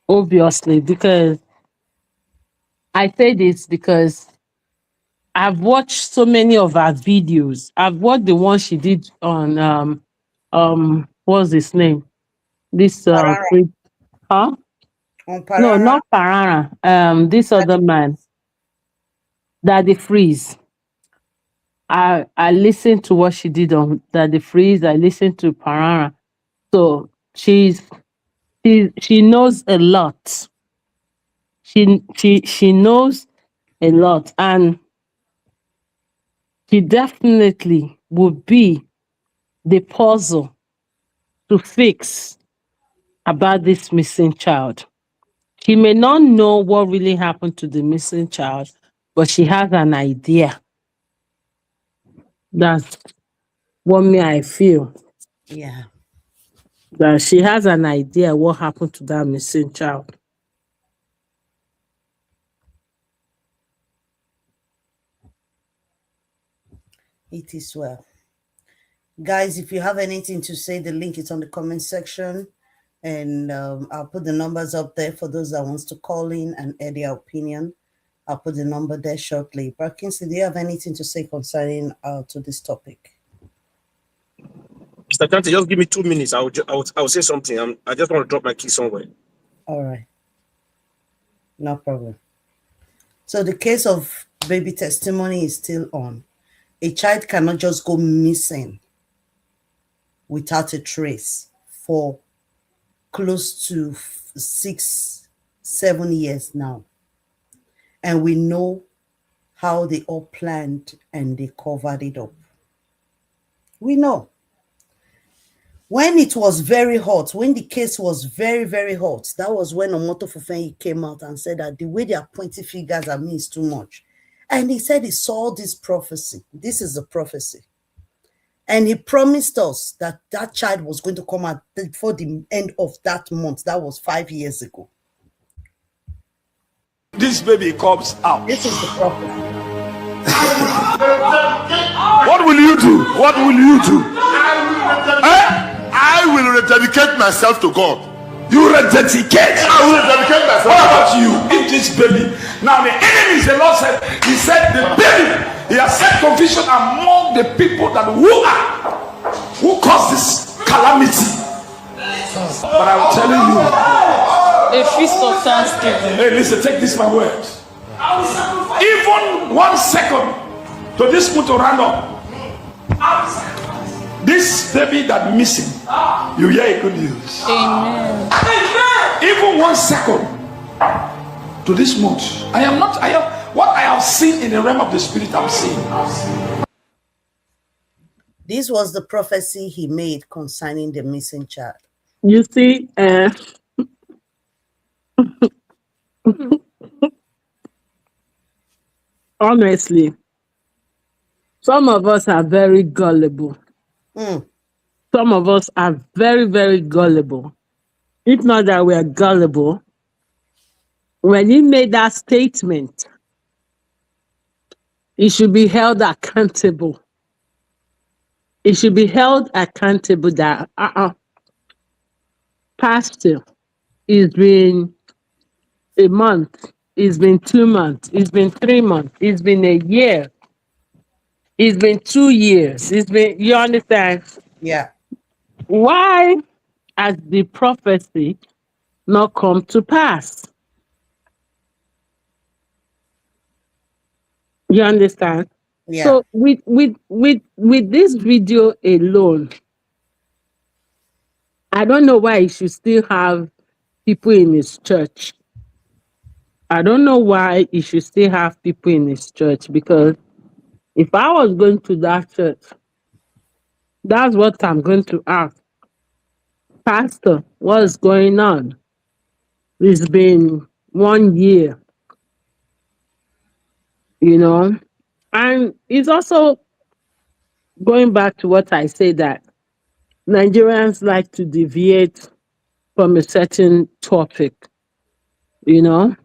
Obviously, because I say this because I've watched so many of her videos. I've watched the one she did on what's his name? This Parara. huh? On No, Parara. not Parara. This other man, Daddy Freeze. I listened to what she did on Daddy Freeze. I listened to Parara. So she knows a lot. She knows a lot. And she definitely would be the puzzle to fix about this missing child. She may not know what really happened to the missing child, but she has an idea. That's what me I feel. Yeah. That she has an idea what happened to that missing child. It is well. Guys, if you have anything to say, the link is on the comment section. And I'll put the numbers up there for those that wants to call in and add their opinion. I'll put the number there shortly. But Kingsley, do you have anything to say concerning to this topic? Mr. Kante, just give me 2 minutes. I'll say something. I just want to drop my key somewhere. All right. No problem. So the case of baby testimony is still on. A child cannot just go missing without a trace for close to 6-7 years now. And we know how they all planned and they covered it up. We know. When it was very hot, when the case was very, very hot, that was when Omoto Fufeyi came out and said that the way they are pointing fingers at me is too much. And he said he saw this prophecy. This is the prophecy. And he promised us that that child was going to come out before the end of that month. That was 5 years ago. This baby comes out. This is the prophecy. What will you do? What will you do? I will rededicate myself to God. You rededicate? I will rededicate myself. What about you? If this baby. Now the enemies, the Lord said, he said the baby, he has set confusion among the people that who caused this calamity. But I'm telling you. A feast of thanksgiving. Hey, listen, take this my word. Even 1 second to this month to round up. This baby that missing, you hear a good news. Amen. Even 1 second to this month. I am what I have seen in the realm of the spirit, I'm seeing. This was the prophecy he made concerning the missing child. You see, honestly, some of us are very gullible. Some of us are very, very gullible. If not that we are gullible, when he made that statement, he should be held accountable. He should be held accountable that, Pastor, it's been a month, it's been 2 months, it's been 3 months, it's been a year, it's been 2 years, it's been, you understand? Yeah. Why has the prophecy not come to pass? You understand? Yeah. So with this video alone, I don't know why he should still have people in his church. I don't know why he should still have people in his church, because if I was going to that church, that's what I'm going to ask. Pastor, what's going on? It's been 1 year, you know? And it's also going back to what I say, that Nigerians like to deviate from a certain topic, you know?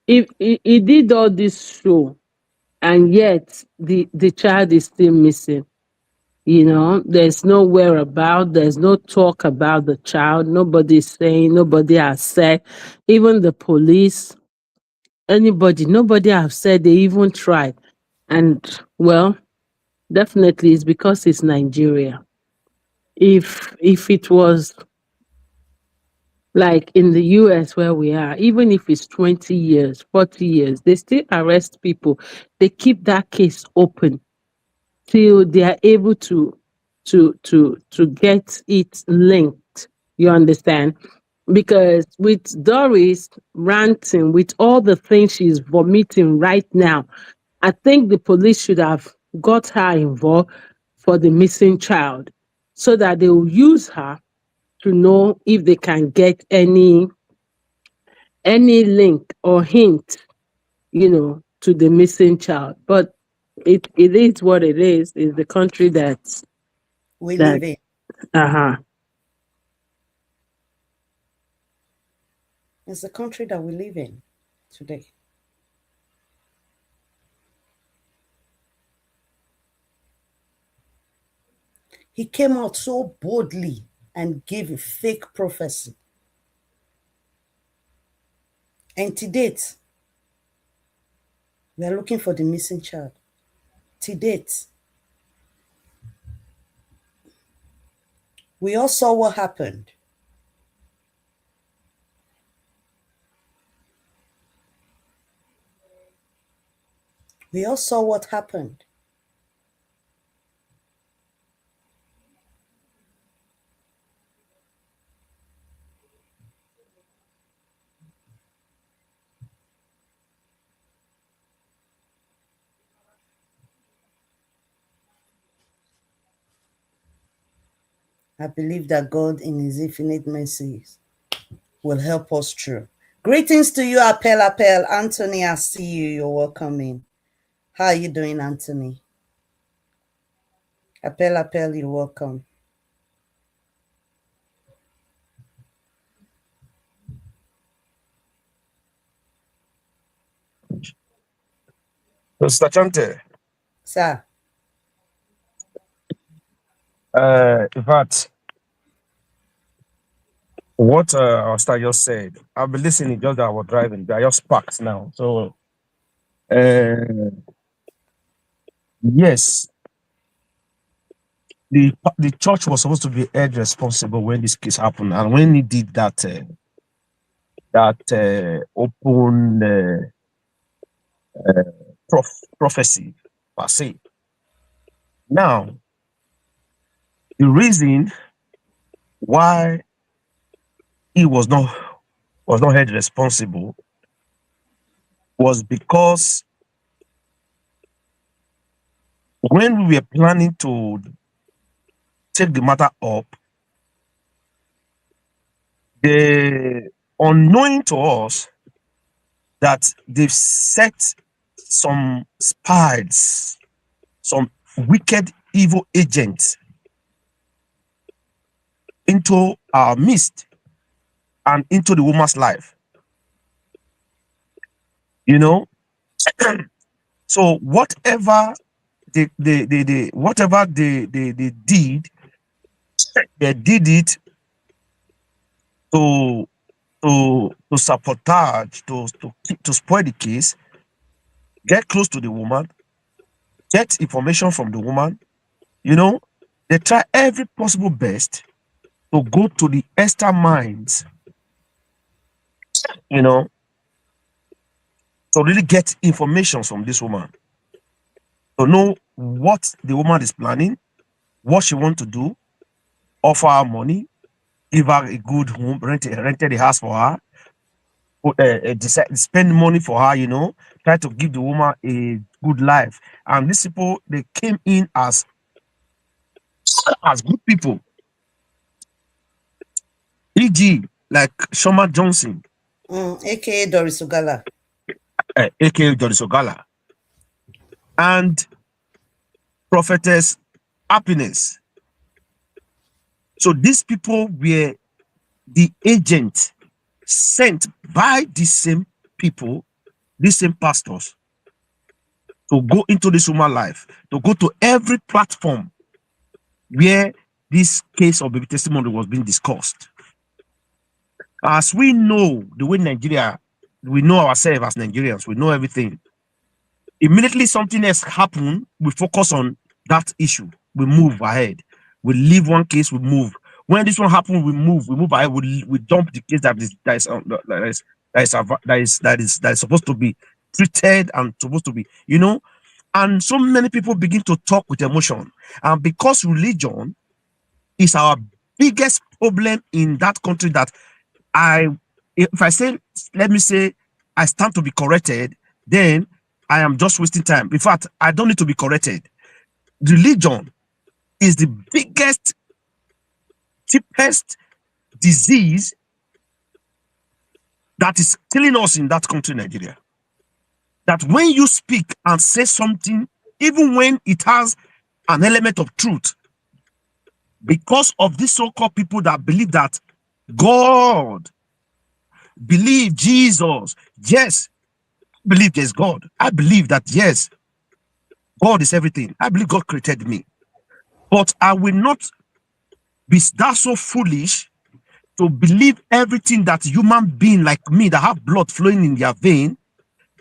If he did all this show and yet the child is still missing, you know, there's no whereabout, there's no talk about the child, nobody's saying, nobody has said, even the police, nobody have said they even tried. And well, definitely it's because it's Nigeria. If it was like in the US where we are, even if it's 20 years, 40 years, they still arrest people. They keep that case open till they are able to get it linked. You understand? Because with Doris ranting, with all the things she's vomiting right now, I think the police should have got her involved for the missing child so that they will use her to know if they can get any link or hint, to the missing child. But it is what it is. It's the country We that live in. uh-huh. It's the country that we live in today. He came out so boldly and gave a fake prophecy. And to date, we are looking for the missing child. To date, we all saw what happened. We all saw what happened. I believe that God, in His infinite mercies, will help us through. Greetings to you, Appel. Anthony, I see you. You're welcome in. How are you doing, Anthony? Appel, you're welcome. Mr. Chante, Sir. in fact, what our star just said, I've been listening just that I was driving. I just parked now. So, yes, the church was supposed to be held responsible when this case happened, and when he did that open prophecy per se. Now, the reason why he was not held responsible was because when we were planning to take the matter up, the unknowing to us that they've set some spies, some wicked, evil agents into our midst and into the woman's life. So whatever they did, they did it to sabotage, to spoil the case, get close to the woman, get information from the woman. They try every possible best to go to the Esther minds, to really get information from this woman, to know what the woman is planning, what she wants to do, offer her money, give her a good home, rented the house for her, spend money for her, try to give the woman a good life. And these people, they came in as good people, e.g., like Shoma Johnson, aka Doris Ogala, aka Doris Ogala, and Prophetess Happiness. So these people were the agent sent by these same people, these same pastors, to go into this woman's life, to go to every platform where this case of baby testimony was being discussed. As we know, the way Nigeria, we know ourselves as Nigerians, we know everything. Immediately something else happened, we focus on that issue. We move ahead. We leave one case, we move. When this one happened, we move ahead. We dump the case that is supposed to be treated and supposed to be, and so many people begin to talk with emotion. And because religion is our biggest problem in that country, that if I say, let me say, I stand to be corrected, then I am just wasting time. In fact, I don't need to be corrected. Religion is the biggest, cheapest disease that is killing us in that country, Nigeria. That when you speak and say something, even when it has an element of truth, because of these so-called people that believe that God, believe Jesus, yes, believe there's God. I believe that, yes, God is everything. I believe God created me. But I will not be that so foolish to believe everything that human being like me that have blood flowing in their vein,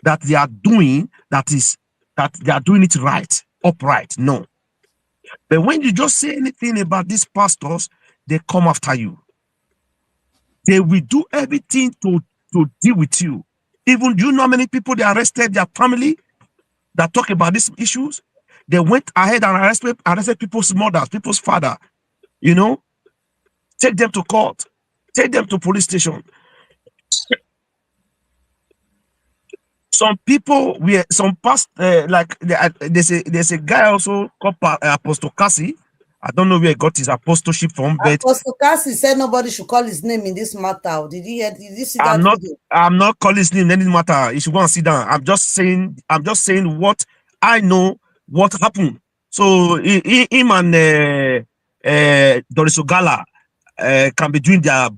that they are doing, that they are doing it right, upright. No. But when you just say anything about these pastors, they come after you. They will do everything to deal with you. Even, you know how many people they arrested, their family, that talk about these issues? They went ahead and arrested people's mothers, people's father, you know, take them to court, take them to police station. Some people some past like there's a guy also called Apostle Cassie. I don't know where he got his apostleship from, but Apostle Cassie said nobody should call his name in this matter. Did you see that video? I'm not calling his name in any matter. You should go and sit down. I'm just saying what I know, what happened. So him and Doris can be doing their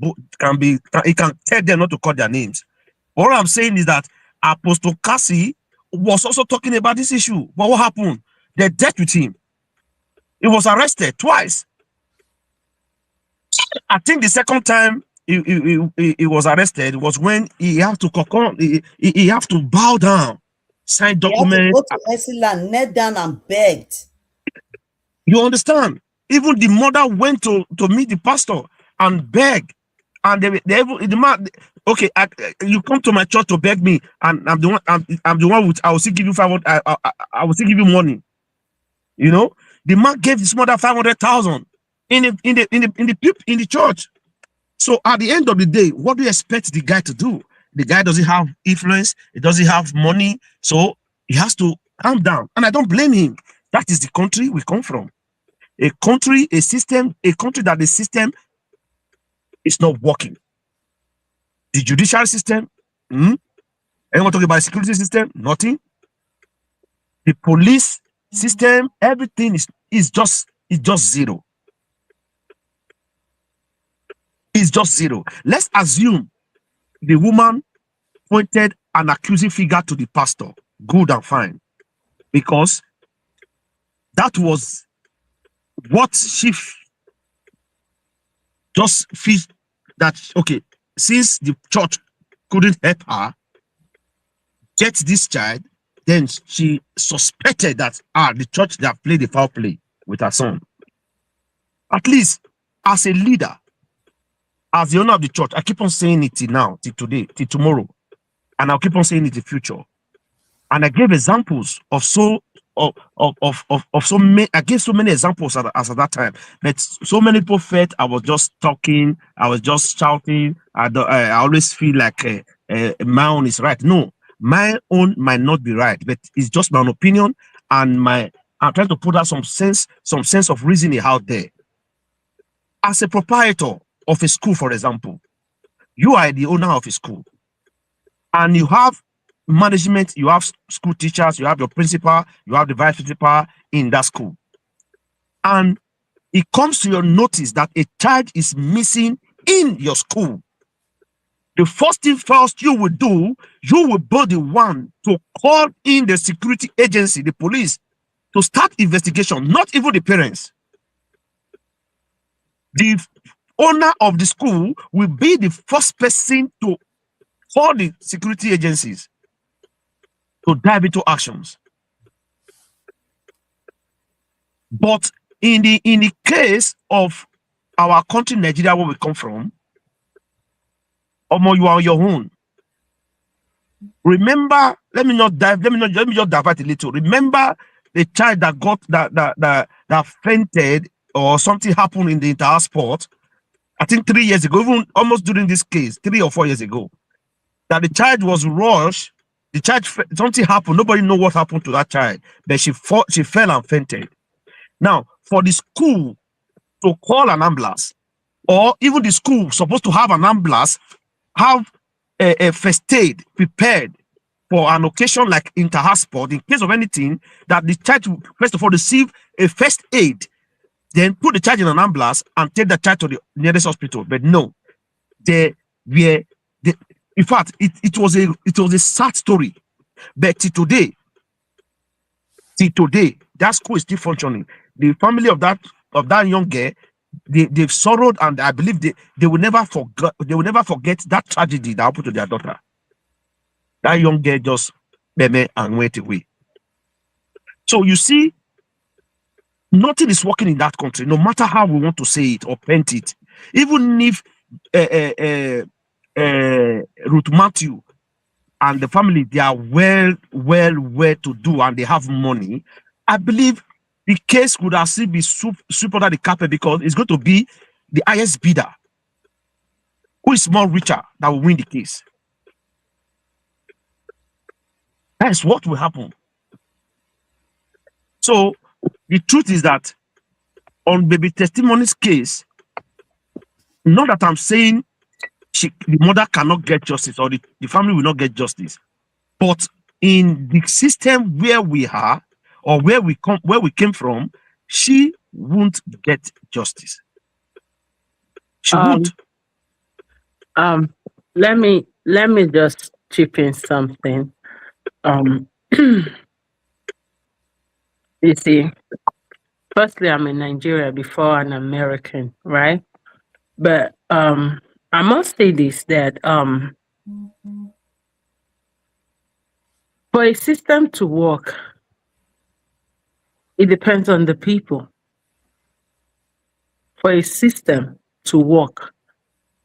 he can tell them not to call their names. All I'm saying is that Apostle Cassie was also talking about this issue. But what happened? They dealt with him. He was arrested twice. I think the second time he was arrested was when he have to he have to bow down, sign documents. Go to Esila, knelt down and begged. You understand? Even the mother went to meet the pastor and beg. And the man, okay, you come to my church to beg me, and I'm the one. I'm the one I will still give you 500. I will still give you money. You know, the man gave his mother 500,000 in the church. So at the end of the day, what do you expect the guy to do? The guy doesn't have influence. He doesn't have money, so he has to calm down. And I don't blame him. That is the country we come from. A country that the system is not working. The judicial system, anyone talking about the security system? Nothing. The police system, everything is just zero. It's just zero. Let's assume the woman pointed an accusing figure to the pastor. Good and fine. Because that was what she just feel that, okay, since the church couldn't help her get this child, then she suspected that the church that played the foul play with her son. At least as a leader, as the owner of the church, I keep on saying it till now, till today, till tomorrow, and I'll keep on saying it in the future. And I gave examples of so many. I gave so many examples at that time that so many people felt I was just talking, I was just shouting. I always feel like my own is right. No, my own might not be right, but it's just my own opinion, and I'm trying to put out some sense of reasoning out there. As a proprietor of a school, for example, you are the owner of a school, and you have management, you have school teachers, you have your principal, you have the vice principal in that school. And it comes to your notice that a child is missing in your school. The first thing first you will do, you will be the one to call in the security agency, the police, to start investigation, not even the parents. The owner of the school will be the first person to call the security agencies to dive into actions. But in the case of our country, Nigeria, where we come from, you are on your own. Remember, let me just divert a little. Remember the child that got that fainted or something happened in the entire sport, I think 3 years ago, even almost during this case, 3 or 4 years ago, that the child was rushed The child, something happened. Nobody know what happened to that child, but she fell and fainted. Now, for the school to call an ambulance, or even the school supposed to have an ambulance, have a first aid prepared for an occasion like inter-hospital, in case of anything, that the child will first of all receive a first aid, then put the child in an ambulance and take the child to the nearest hospital. But no, they were, in fact, it was a sad story. But till today, that school is still functioning. The family of that young girl, they've sorrowed, and I believe they will never forget that tragedy that happened to their daughter. That young girl just meme and went away. So you see, nothing is working in that country, no matter how we want to say it or paint it. Even if Ruth Matthew and the family, they are well to do and they have money, I believe the case could have still be swept under the carpet, because it's going to be the highest bidder who is more richer that will win the case. That's what will happen. So the truth is that on baby testimony's case, not that I'm saying the mother cannot get justice or the family will not get justice, but in the system where we are or where we came from, she won't get justice. She won't. Let me just chip in something. You see, firstly, I'm in Nigeria before an American, right? But I must say this, that for a system to work, it depends on the people. For a system to work,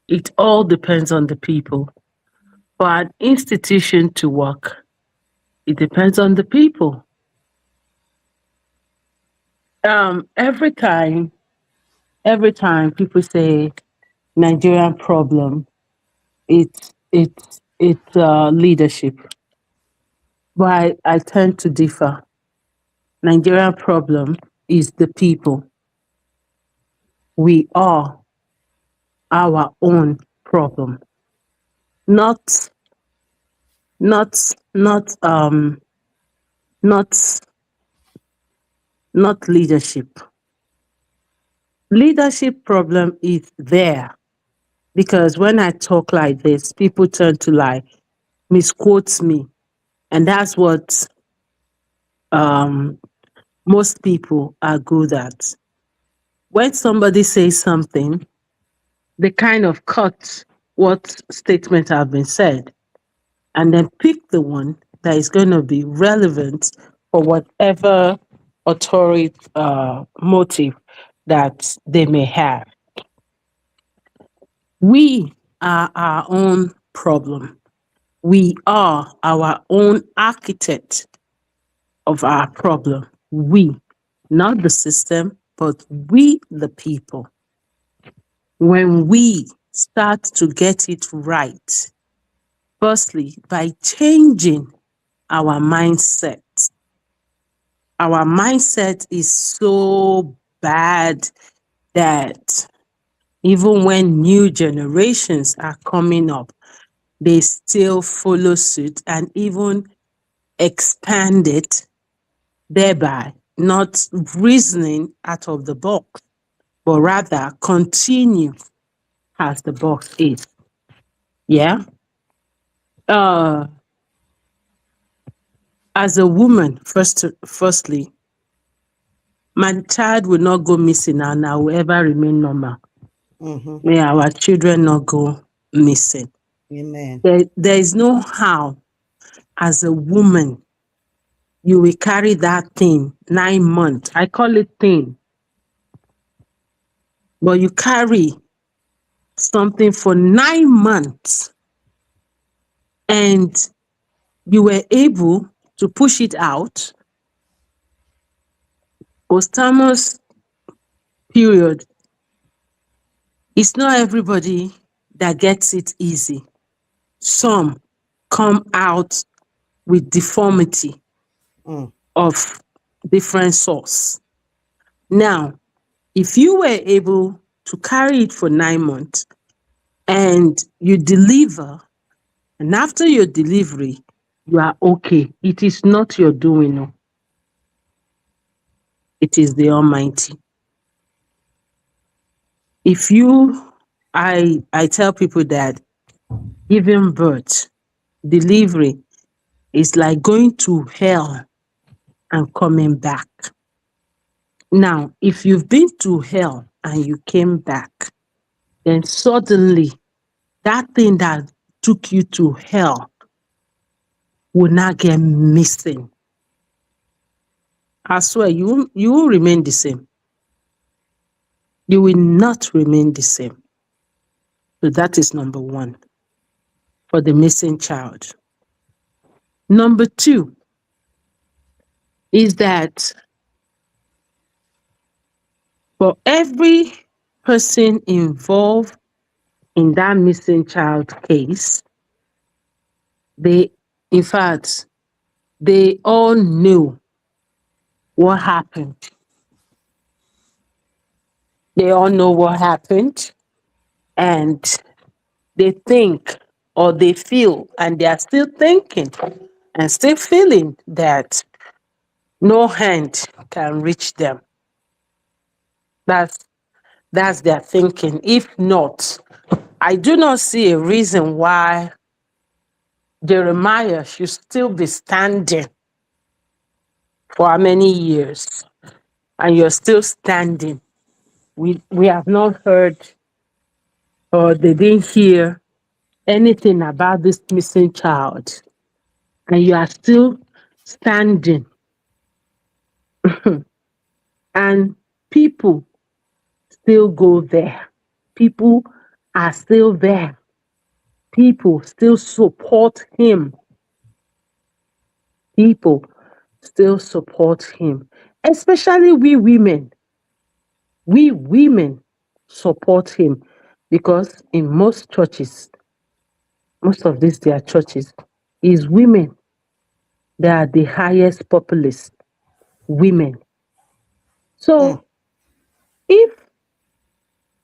it all depends on the people. For an institution to work, it depends on the people. Every time people say Nigerian problem, it's leadership. But I tend to differ. Nigerian problem is the people. We are our own problem. Not leadership. Leadership problem is there, because when I talk like this, people turn to like misquote me, and that's what most people are good at. When somebody says something, they kind of cut what statement have been said and then pick the one that is going to be relevant for whatever authority motive that they may have. We are our own problem. We are our own architect of our problem. We, not the system, but we, the people. When we start to get it right, firstly, by changing our mindset. Our mindset is so bad that even when new generations are coming up, they still follow suit and even expand it, thereby not reasoning out of the box, but rather continue as the box is. Yeah. As a woman, firstly, my child will not go missing and I will ever remain normal. May our children not go missing. Amen. There is no how, as a woman, you will carry that thing 9 months. I call it thing. But you carry something for 9 months and you were able to push it out. Posthumous period. It's not everybody that gets it easy. Some come out with deformity Mm. of different source. Now, if you were able to carry it for 9 months and you deliver, and after your delivery, you are okay, it is not your doing, no. It is the Almighty. If you, I tell people that giving birth, delivery is like going to hell and coming back. Now, if you've been to hell and you came back, then suddenly that thing that took you to hell will not get missing. I swear, you will remain the same. You will not remain the same. So that is number one for the missing child. Number two is that for every person involved in that missing child case, they, in fact, they all knew what happened. They all know what happened, and they think or they feel, and they are still thinking and still feeling that no hand can reach them. That's their thinking. If not, I do not see a reason why Jeremiah should still be standing for how many years, and you're still standing. We have not heard, or they didn't hear anything about this missing child, and you are still standing. And people still go there. People are still there. People still support him. People still support him. Especially we women. We women support him because in most churches, most of these their churches, is women. They are the highest populace. Women. Mm. So if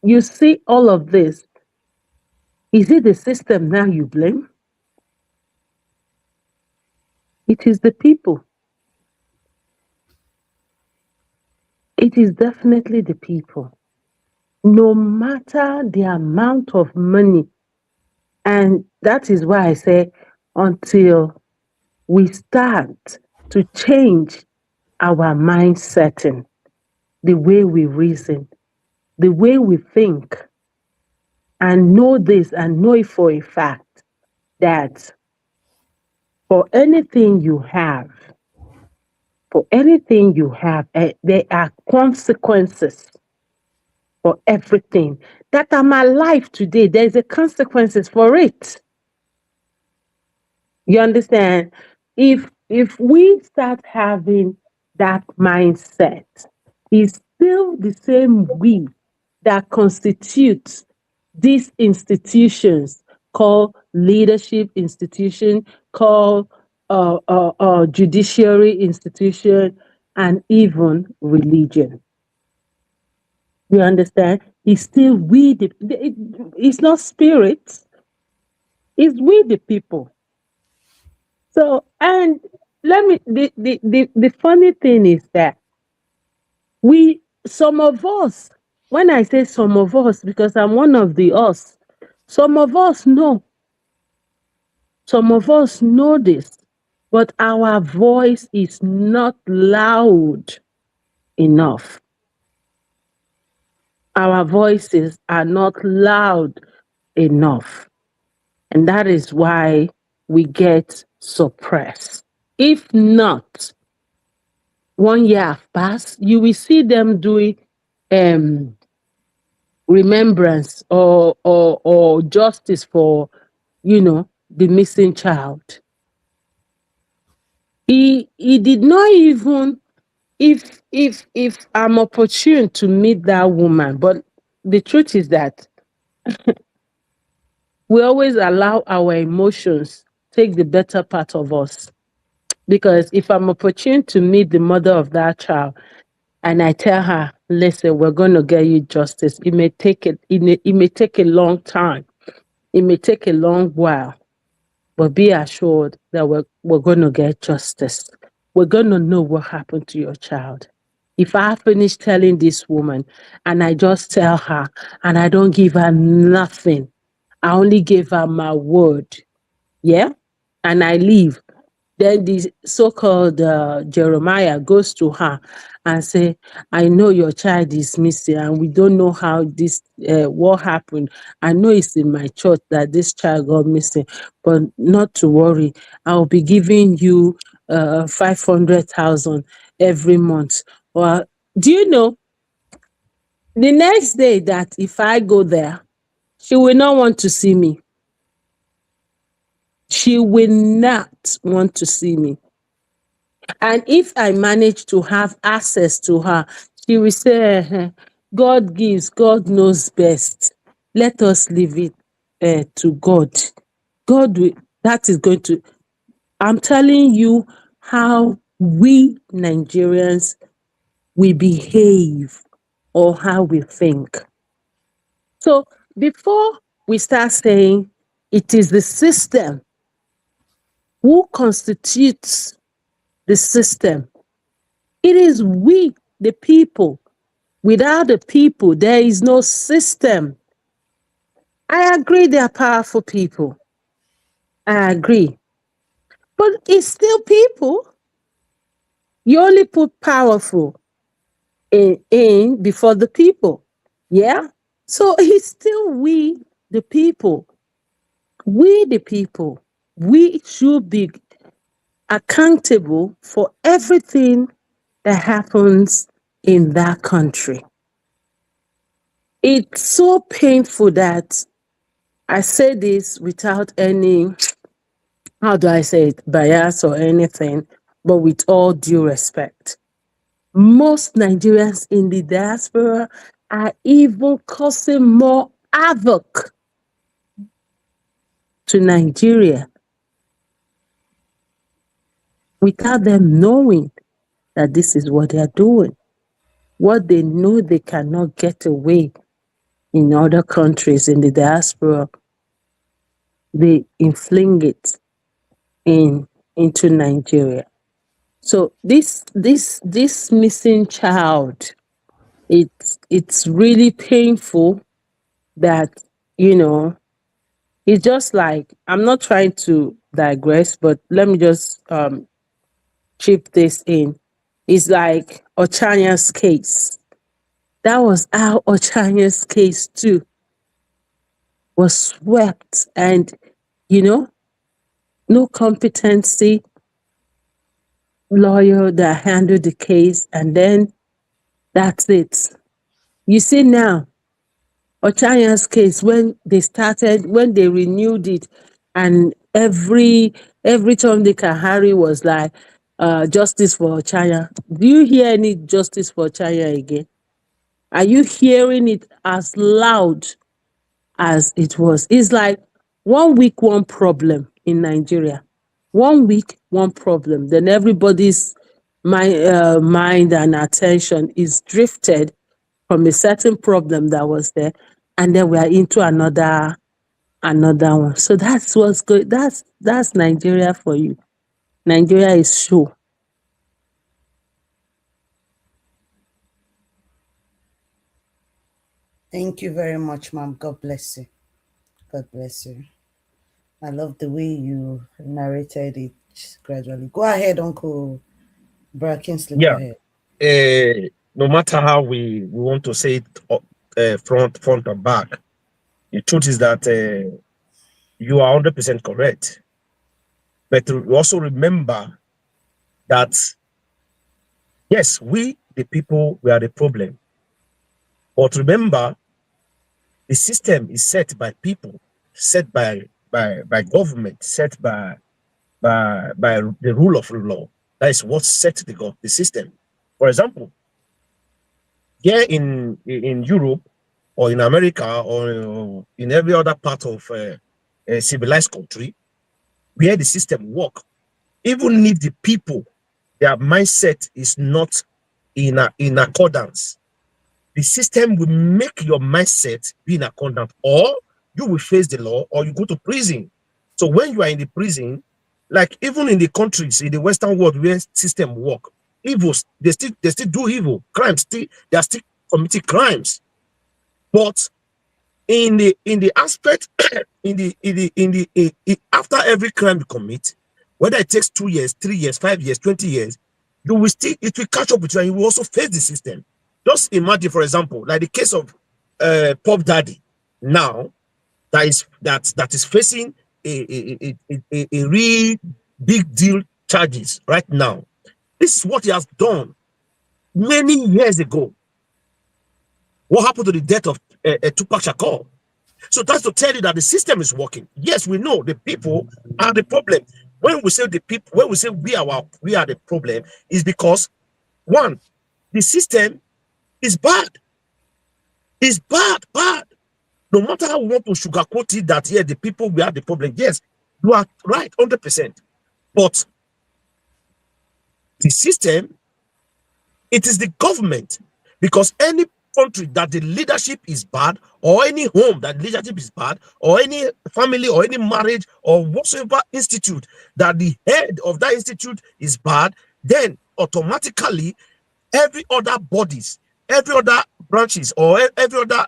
you see all of this, is it the system now you blame? It is the people. It is definitely the people. No matter the amount of money, and that is why I say until we start to change our mindset, the way we reason, the way we think, and know this and know it for a fact that for anything you have, there are consequences for everything. That are my life today, there's a consequences for it. You understand? If we start having that mindset, it's still the same we that constitutes these institutions called leadership institution, called judiciary institution, and even religion. You understand? It's still we, it's not spirits, it's we the people. So, and let me, the funny thing is that some of us, when I say some of us, because I'm one of the us, some of us know, some of us know this, but our voice is not loud enough. Our voices are not loud enough. And that is why we get suppressed. If not, 1 year have passed, you will see them doing remembrance or justice for, the missing child. He did not even, if I'm opportune to meet that woman, but the truth is that we always allow our emotions take the better part of us. Because if I'm opportune to meet the mother of that child and I tell her, listen, we're going to get you justice, it may take it may take a long time. It may take a long while, but be assured that we're going to get justice. We're going to know what happened to your child. If I finish telling this woman and I just tell her and I don't give her nothing, I only give her my word, yeah, and I leave, then the so-called Jeremiah goes to her and say, I know your child is missing and we don't know how this, what happened. I know it's in my church that this child got missing, but not to worry. I'll be giving you 500,000 every month. Or do you know, the next day that if I go there, she will not want to see me. She will not want to see me. And if I manage to have access to her, she will say, God gives, God knows best. Let us leave it to God. God will, that is going to, I'm telling you how we Nigerians, we behave or how we think. So before we start saying it is the system, who constitutes the system? It is we, the people. Without the people, there is no system. I agree they are powerful people. I agree. But it's still people. You only put powerful in before the people. Yeah? So it's still we, the people. We, the people. We should be accountable for everything that happens in that country. It's so painful that I say this without any, how do I say it, bias or anything, but with all due respect. Most Nigerians in the diaspora are even causing more havoc to Nigeria without them knowing that this is what they are doing. What they know they cannot get away in other countries in the diaspora, they inflict it into Nigeria. So this missing child, it's really painful that, you know, it's just like, I'm not trying to digress, but let me just chip this in. It's like Ochanya's case. That was how Ochanya's case too was swept, and you know, no competency lawyer that handled the case, and then that's it. You see now, Ochanya's case, when they renewed it, and every Tom, Dick, and Harry was like, justice for Ochanya. Do you hear any justice for Ochanya again? Are you hearing it as loud as it was? It's like 1 week, one problem in Nigeria. 1 week, one problem. Then everybody's mind and attention is drifted from a certain problem that was there, and then we are into another one. So that's what's good. That's Nigeria for you. Nigeria is show. Thank you very much, ma'am. God bless you. God bless you. I love the way you narrated it gradually. Go ahead, Uncle Kingsley. Go Yeah. ahead. No matter how we want to say it, front and back, the truth is that you are 100% correct. But to also remember that, yes, we, the people, we are the problem. But remember, the system is set by people, set by government, set by the rule of law. That is what set the system. For example, here in Europe or in America or in every other part of a civilized country, where the system work, even if the people, their mindset is not in accordance, the system will make your mindset be in accordance, or you will face the law, or you go to prison. So when you are in the prison, like even in the countries in the Western world where system work, evils, they still do evil, crimes, they are still committing crimes. But in the aspect after every crime you commit, whether it takes 2 years, 3 years, 5 years, 20 years, it will catch up with you, and you will also face the system. Just imagine, for example, like the case of Pop Daddy now, that is facing a real big deal charges right now. This is what he has done many years ago. What happened to the death of Tupac Shakur? So that's to tell you that the system is working. Yes, we know the people are the problem. When we say the people, when we say we are the problem, is because one, the system is bad. It's bad. No matter how we want to sugarcoat it, that the people we are the problem. Yes, you are right, 100%. But the system, it is the government, because any country that the leadership is bad, or any home that the leadership is bad, or any family or any marriage or whatsoever institute that the head of that institute is bad, then automatically every other bodies, every other branches, or every other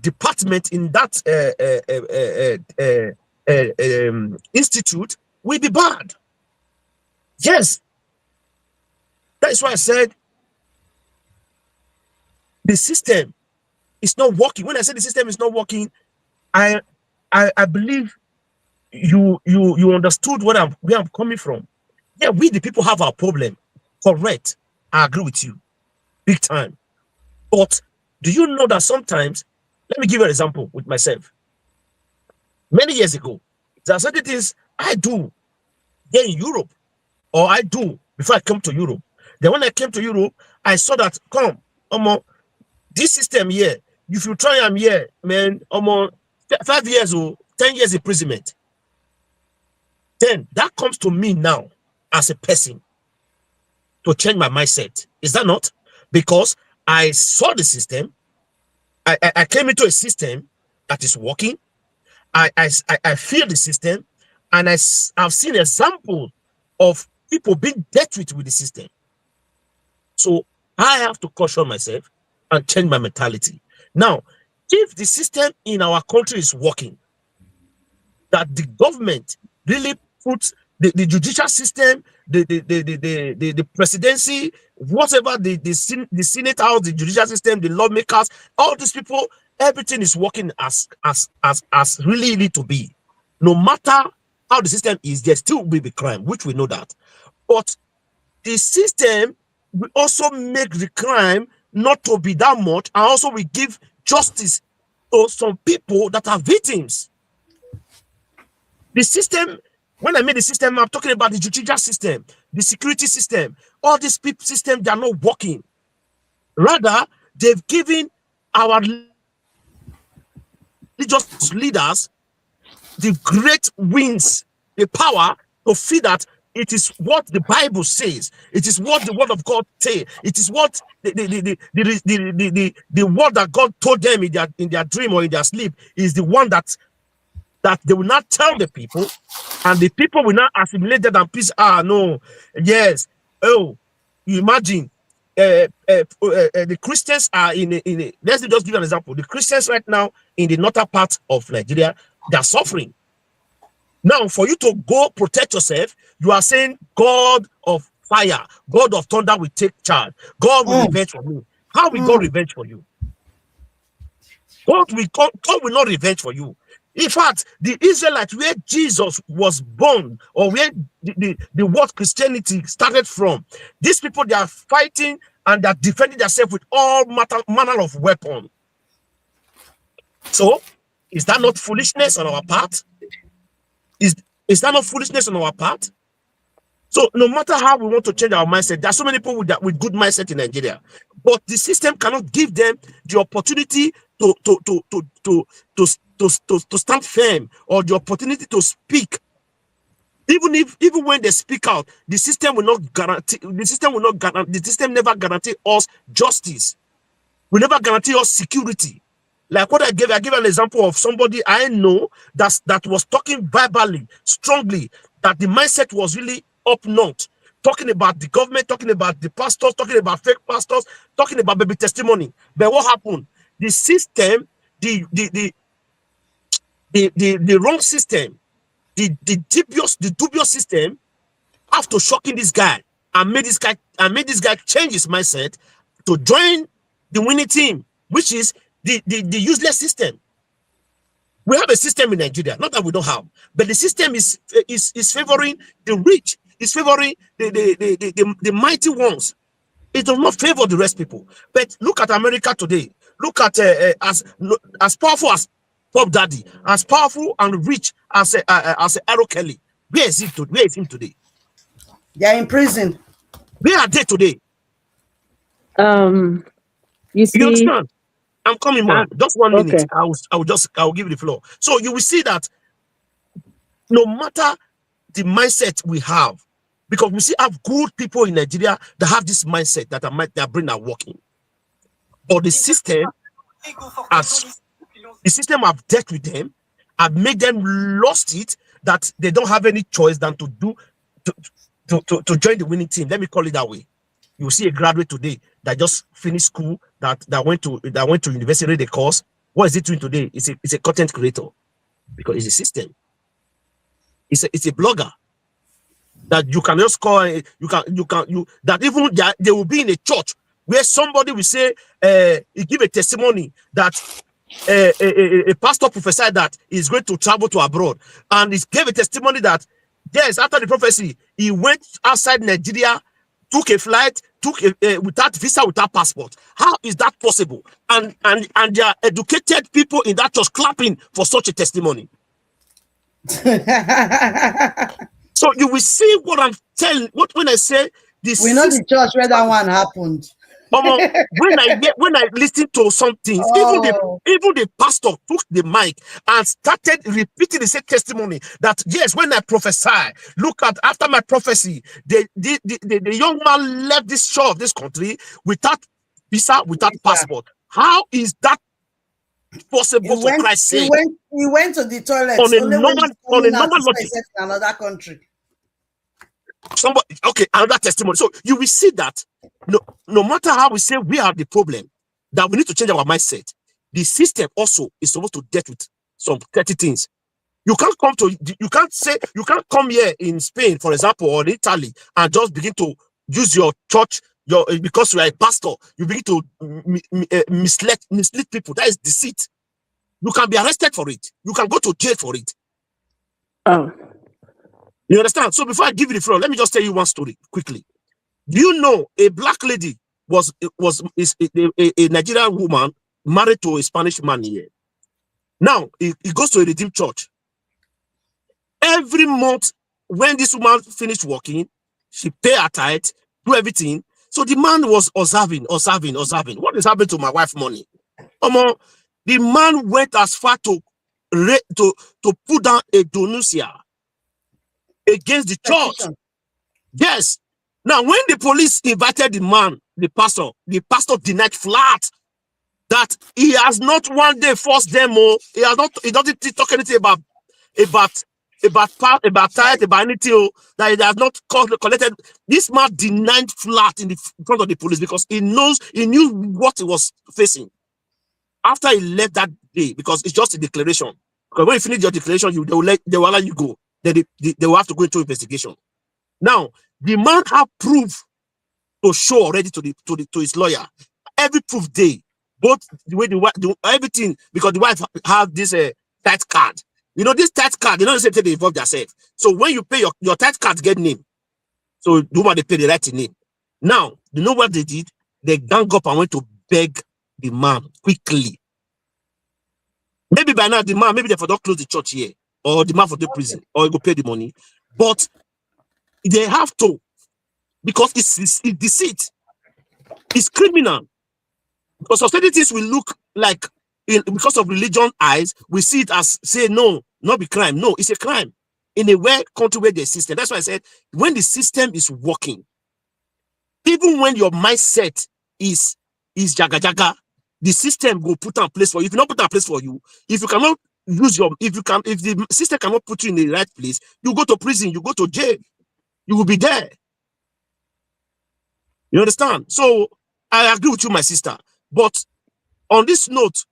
department in that institute will be bad. Yes, that is why I said the system is not working. When I say the system is not working, I believe you understood where I'm coming from. Yeah, we the people have our problem. Correct. I agree with you. Big time. But do you know that sometimes, let me give you an example with myself. Many years ago, there are certain things I do here in Europe, or I do before I come to Europe. Then when I came to Europe, I saw that, this system here, if you try them here, man, 5 years or 10 years imprisonment. Then that comes to me now as a person to change my mindset. Is that not? Because I saw the system, I came into a system that is working. I feel the system, and I've seen examples of people being dealt with the system. So I have to caution myself and change my mentality. Now, if the system in our country is working, that the government really puts the judicial system, the presidency, whatever, the Senate House, the judicial system, the lawmakers, all these people, everything is working as really need to be. No matter how the system is, there still will be crime, which we know that. But the system will also make the crime not to be that much, and also we give justice to some people that are victims. The system, when I mean the system, I'm talking about the judicial system, the security system. All these systems, they are not working. Rather, they've given our religious leaders the great wings, the power to feel that it is what the Bible says. It is what the word of God says. It is what the word that God told them in their dream or in their sleep is the one that they will not tell the people, and the people will not assimilate it and peace. No, yes. Oh, you imagine the Christians are in a let's just give an example. The Christians right now in the northern part of Nigeria, they are suffering. Now, for you to go protect yourself, you are saying, God of fire, God of thunder will take charge. God will revenge for me. How will God revenge for you? God will not revenge for you. In fact, the Israelites, where Jesus was born, or where the word Christianity started from, these people, they are fighting and they are defending themselves with all manner of weapons. So, is that not foolishness on our part? Is that not foolishness on our part? So no matter how we want to change our mindset, there are so many people with good mindset in Nigeria, but the system cannot give them the opportunity to stand firm, or the opportunity to speak. Even even when they speak out, the system will not guarantee. The system will not guarantee. The system never guarantee us justice. Will never guarantee us security. Like what I gave an example of somebody I know that was talking verbally, strongly, that the mindset was really up north, talking about the government, talking about the pastors, talking about fake pastors, talking about baby testimony. But what happened? The system, the wrong system, the dubious system, after shocking this guy and made this guy change his mindset to join the winning team, which is the useless system. We have a system in Nigeria, not that we don't have, but the system is favoring the rich, is favoring the mighty ones. It does not favor the rest people. But look at America today. Look at as powerful as Pop Daddy, as powerful and rich as Aaron Kelly. Where is him today? They are in prison. Where are they today? You see, you understand? I'm coming, man. Just 1 minute. okay. I will give you the floor. So you will see that no matter the mindset we have, because we see have good people in Nigeria that have this mindset that their brain are working, but the system have dealt with them, have made them lost it, that they don't have any choice than to join the winning team. Let me call it that way. You see a graduate today that just finished school, that went to university, read the course. What is it doing today? It's a content creator, because it's a system. It's a blogger that you can just call. That even they will be in a church where somebody will say, he give a testimony that a pastor prophesied that he's going to travel to abroad, and he gave a testimony that yes, after the prophecy, he went outside Nigeria, took a flight, without visa, without passport. How is that possible? And there are educated people in that church clapping for such a testimony. So you will see what I'm telling. When I say this, we know the church where that one happened. When I listen to some things, even the pastor took the mic and started repeating the same testimony that yes, when I prophesy, look at after my prophecy, the young man left this shore of this country without visa, without passport. How is that possible for Christ's sake? He went to the toilet on a normal logic. In another country. Another testimony. So you will see that no matter how we say we are the problem, that we need to change our mindset. The system also is supposed to deal with some 30 things. You can't come here in Spain, for example, or in Italy, and just begin to use your church, because you are a pastor, you begin to mislead people. That is deceit. You can be arrested for it. You can go to jail for it. You understand? So before I give you the floor, let me just tell you one story quickly. Do you know a black lady was a Nigerian woman married to a Spanish man here? Now he goes to a redeemed church. Every month when this woman finished working, she pay her tithe, do everything. So the man was observing. What is happening to my wife's money? The man went as far to put down a denuncia against the church. Yes. Now, when the police invited the man, the pastor denied flat that he has not one day forced them. He doesn't talk anything about tithe, about anything that he has not collected. This man denied flat in front of the police because he knew what he was facing. After he left that day, because it's just a declaration. Because when you finish your declaration, they will let you go. They will have to go into investigation. Now, the man have proof to show already to his lawyer. Every proof both the way everything, because the wife have this tithe card. You know, this tithe card, they don't say they involve themselves. So when you pay your tithe card, get name. So the woman, they pay the right name. Now, you know what they did? They gang up and went to beg the man quickly. Maybe by now the man, maybe they for don't close the church here, or the man for the prison, or he go pay the money. But they have to, because it's deceit. It's criminal. Because societies will look like, because of religion eyes, we see it as say no, not be crime. No, it's a crime. in a way country where there's system. That's why I said when the system is working, even when your mindset is jaga jaga, the system will put in place for you. If you not put in place for you, if you cannot use if the system cannot put you in the right place, you go to prison, you go to jail, you will be there. You understand? So I agree with you, my sister. But on this note,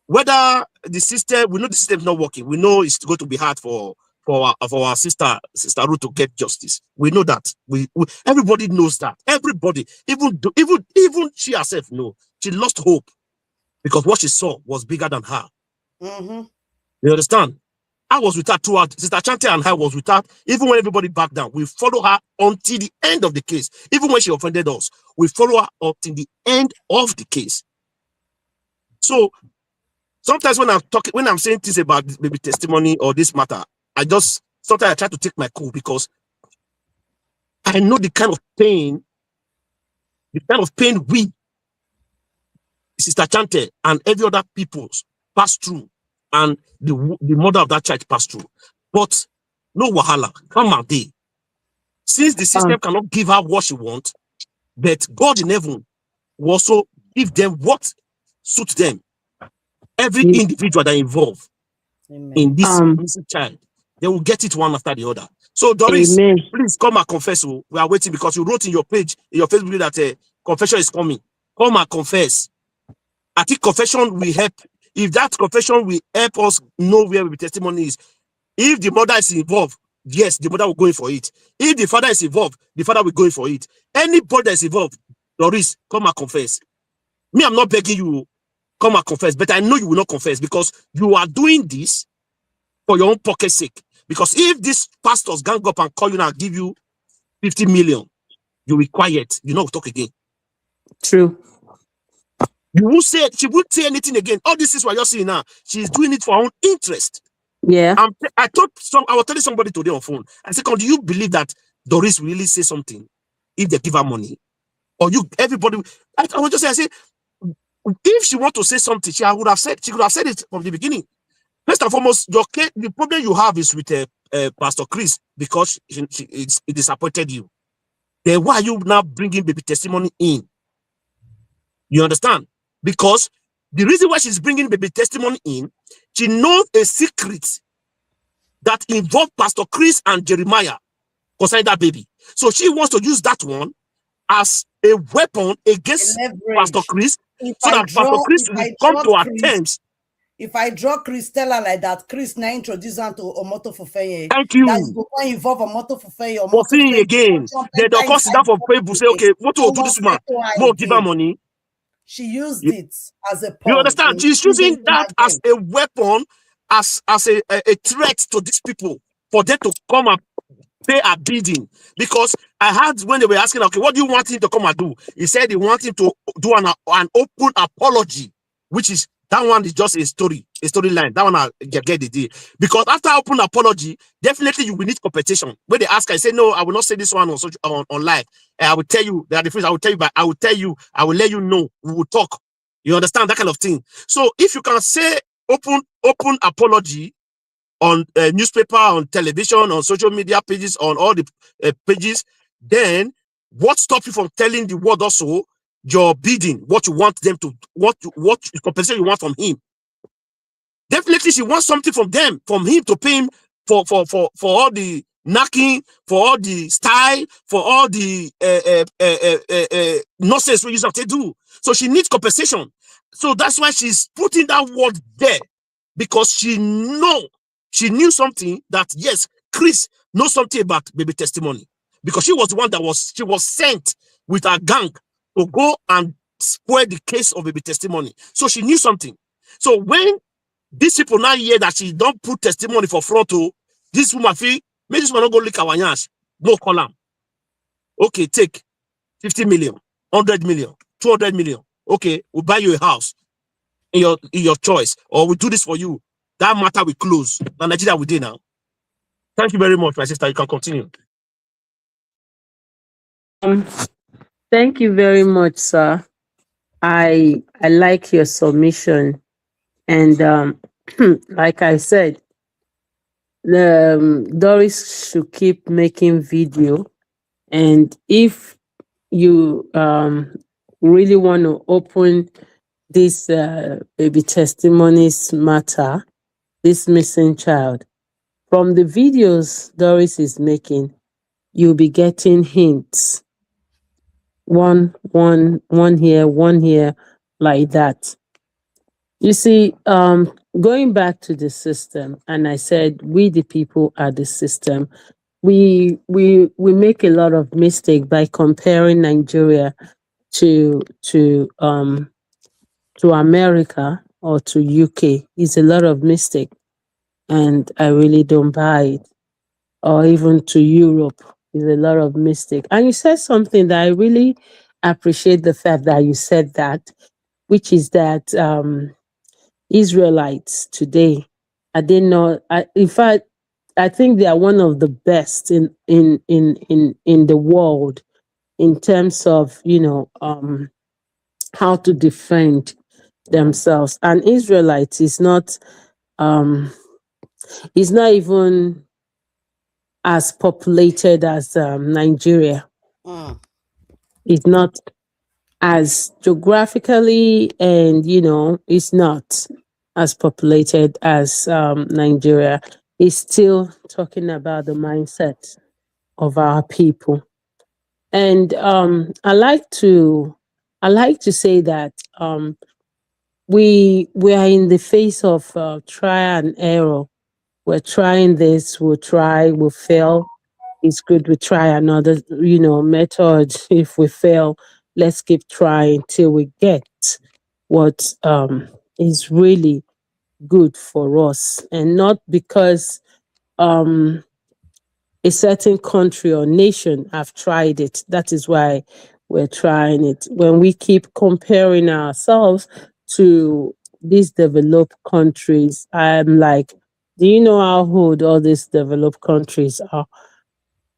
whether the system, we know the system is not working. We know it's going to be hard for our sister Ruth to get justice. We know that. We everybody knows that. Everybody, even she herself know. She lost hope because what she saw was bigger than her. Mm-hmm. You understand? I was with her throughout. Sister Chante and I was with her. Even when everybody backed down, we follow her until the end of the case. Even when she offended us, we follow her until the end of the case. So sometimes when I'm saying things about maybe testimony or this matter, sometimes I try to take my cool because I know the kind of pain we, Sister Chante and every other people pass through, and the mother of that child passed through. But no wahala, come on day. Since the system cannot give her what she wants, but God in heaven will also give them what suits them. Every individual that involved in this missing child, they will get it one after the other. So Doris, please come and confess. We are waiting because you wrote in your page, in your Facebook that confession is coming. Come and confess. I think confession will help. If that confession will help us know where the testimony is. If the mother is involved, yes, the mother will go in for it. If the father is involved, the father will go in for it. Anybody that is involved, Doris, come and confess. Me, I'm not begging you, come and confess, but I know you will not confess because you are doing this for your own pocket sake. Because if these pastors gang up and call you now and give you 50 million, you will be quiet. You know, talk again. True. You won't say, she won't say anything again. All this is what you're seeing now. She's doing it for her own interest. Yeah. I was telling somebody today on phone. I said, do you believe that Doris will really say something if they give her money? Or everybody, I was just saying, I say, if she want to say something, she could have said it from the beginning. First and foremost, the problem you have is with Pastor Chris because it disappointed you. Then why are you now bringing baby testimony in? You understand? Because the reason why she's bringing baby testimony in, she knows a secret that involved Pastor Chris and Jeremiah concerning that baby. So she wants to use that one as a weapon against Pastor Chris, so that Pastor Chris will come to her terms. If I draw Christella like that, Chris now introduce her to Omoto Fufeye. Thank you. That is going to involve Omoto Fufeye. For seeing again, they don't consider for people say, okay, what to do this man? More give her money. She used it as a pawn. You understand? She's using that as a weapon, as a threat to these people for them to come and pay a bidding. Because I heard when they were asking, okay, what do you want him to come and do? He said he wants him to do an open apology, which is that one is just a storyline. That one I get the deal. Because after open apology, definitely you will need competition. When they ask, I say, no, I will not say this one on live. I will tell you, there are different. I will tell you, but I will tell you, I will let you know. We will talk. You understand that kind of thing. So if you can say open apology on newspaper, on television, on social media pages, on all the pages, then what stops you from telling the world also your bidding, what you want them to, what compensation you want from him? Definitely, she wants something from him to pay him for all the knocking, for all the style, for all the nonsense we use to do. So she needs compensation. So that's why she's putting that word there, because she knew something that yes, Chris knows something about baby testimony, because she was the one that was sent with a gang to go and spoil the case of baby testimony. So she knew something. So when these people now hear that she don't put testimony for front, this woman feel, maybe this one not go lick our yash, no column. Okay, take 50 million, 100 million, 200 million. Okay, we'll buy you a house in your choice, or we'll do this for you. That matter will close. Now Nigeria we do now. Thank you very much, my sister. You can continue. Thank you very much, sir. I like your submission, and like I said, Doris should keep making video, and if you really want to open this baby testimonies matter, this missing child, from the videos Doris is making, you'll be getting hints. One here, like that. You see, going back to the system, and I said we the people are the system. We make a lot of mistake by comparing Nigeria to to America or to UK. It's a lot of mistake, and I really don't buy it. Or even to Europe, is a lot of mistake. And you said something that I really appreciate the fact that you said that, which is that Israelites today, I didn't know. In fact, I think they are one of the best in the world in terms of how to defend themselves. And Israelites um is not even as populated as Nigeria. Mm. It's not as geographically, and it's not as populated as Nigeria. It's still talking about the mindset of our people. And I like to say that we are in the face of trial and error. We're trying this, we'll try, we'll fail. It's good we try another, method. If we fail, let's keep trying till we get what is really good for us, and not because um a certain country or nation have tried it. That is why we're trying it. When we keep comparing ourselves to these developed countries, I'm like, do you know how old all these developed countries are?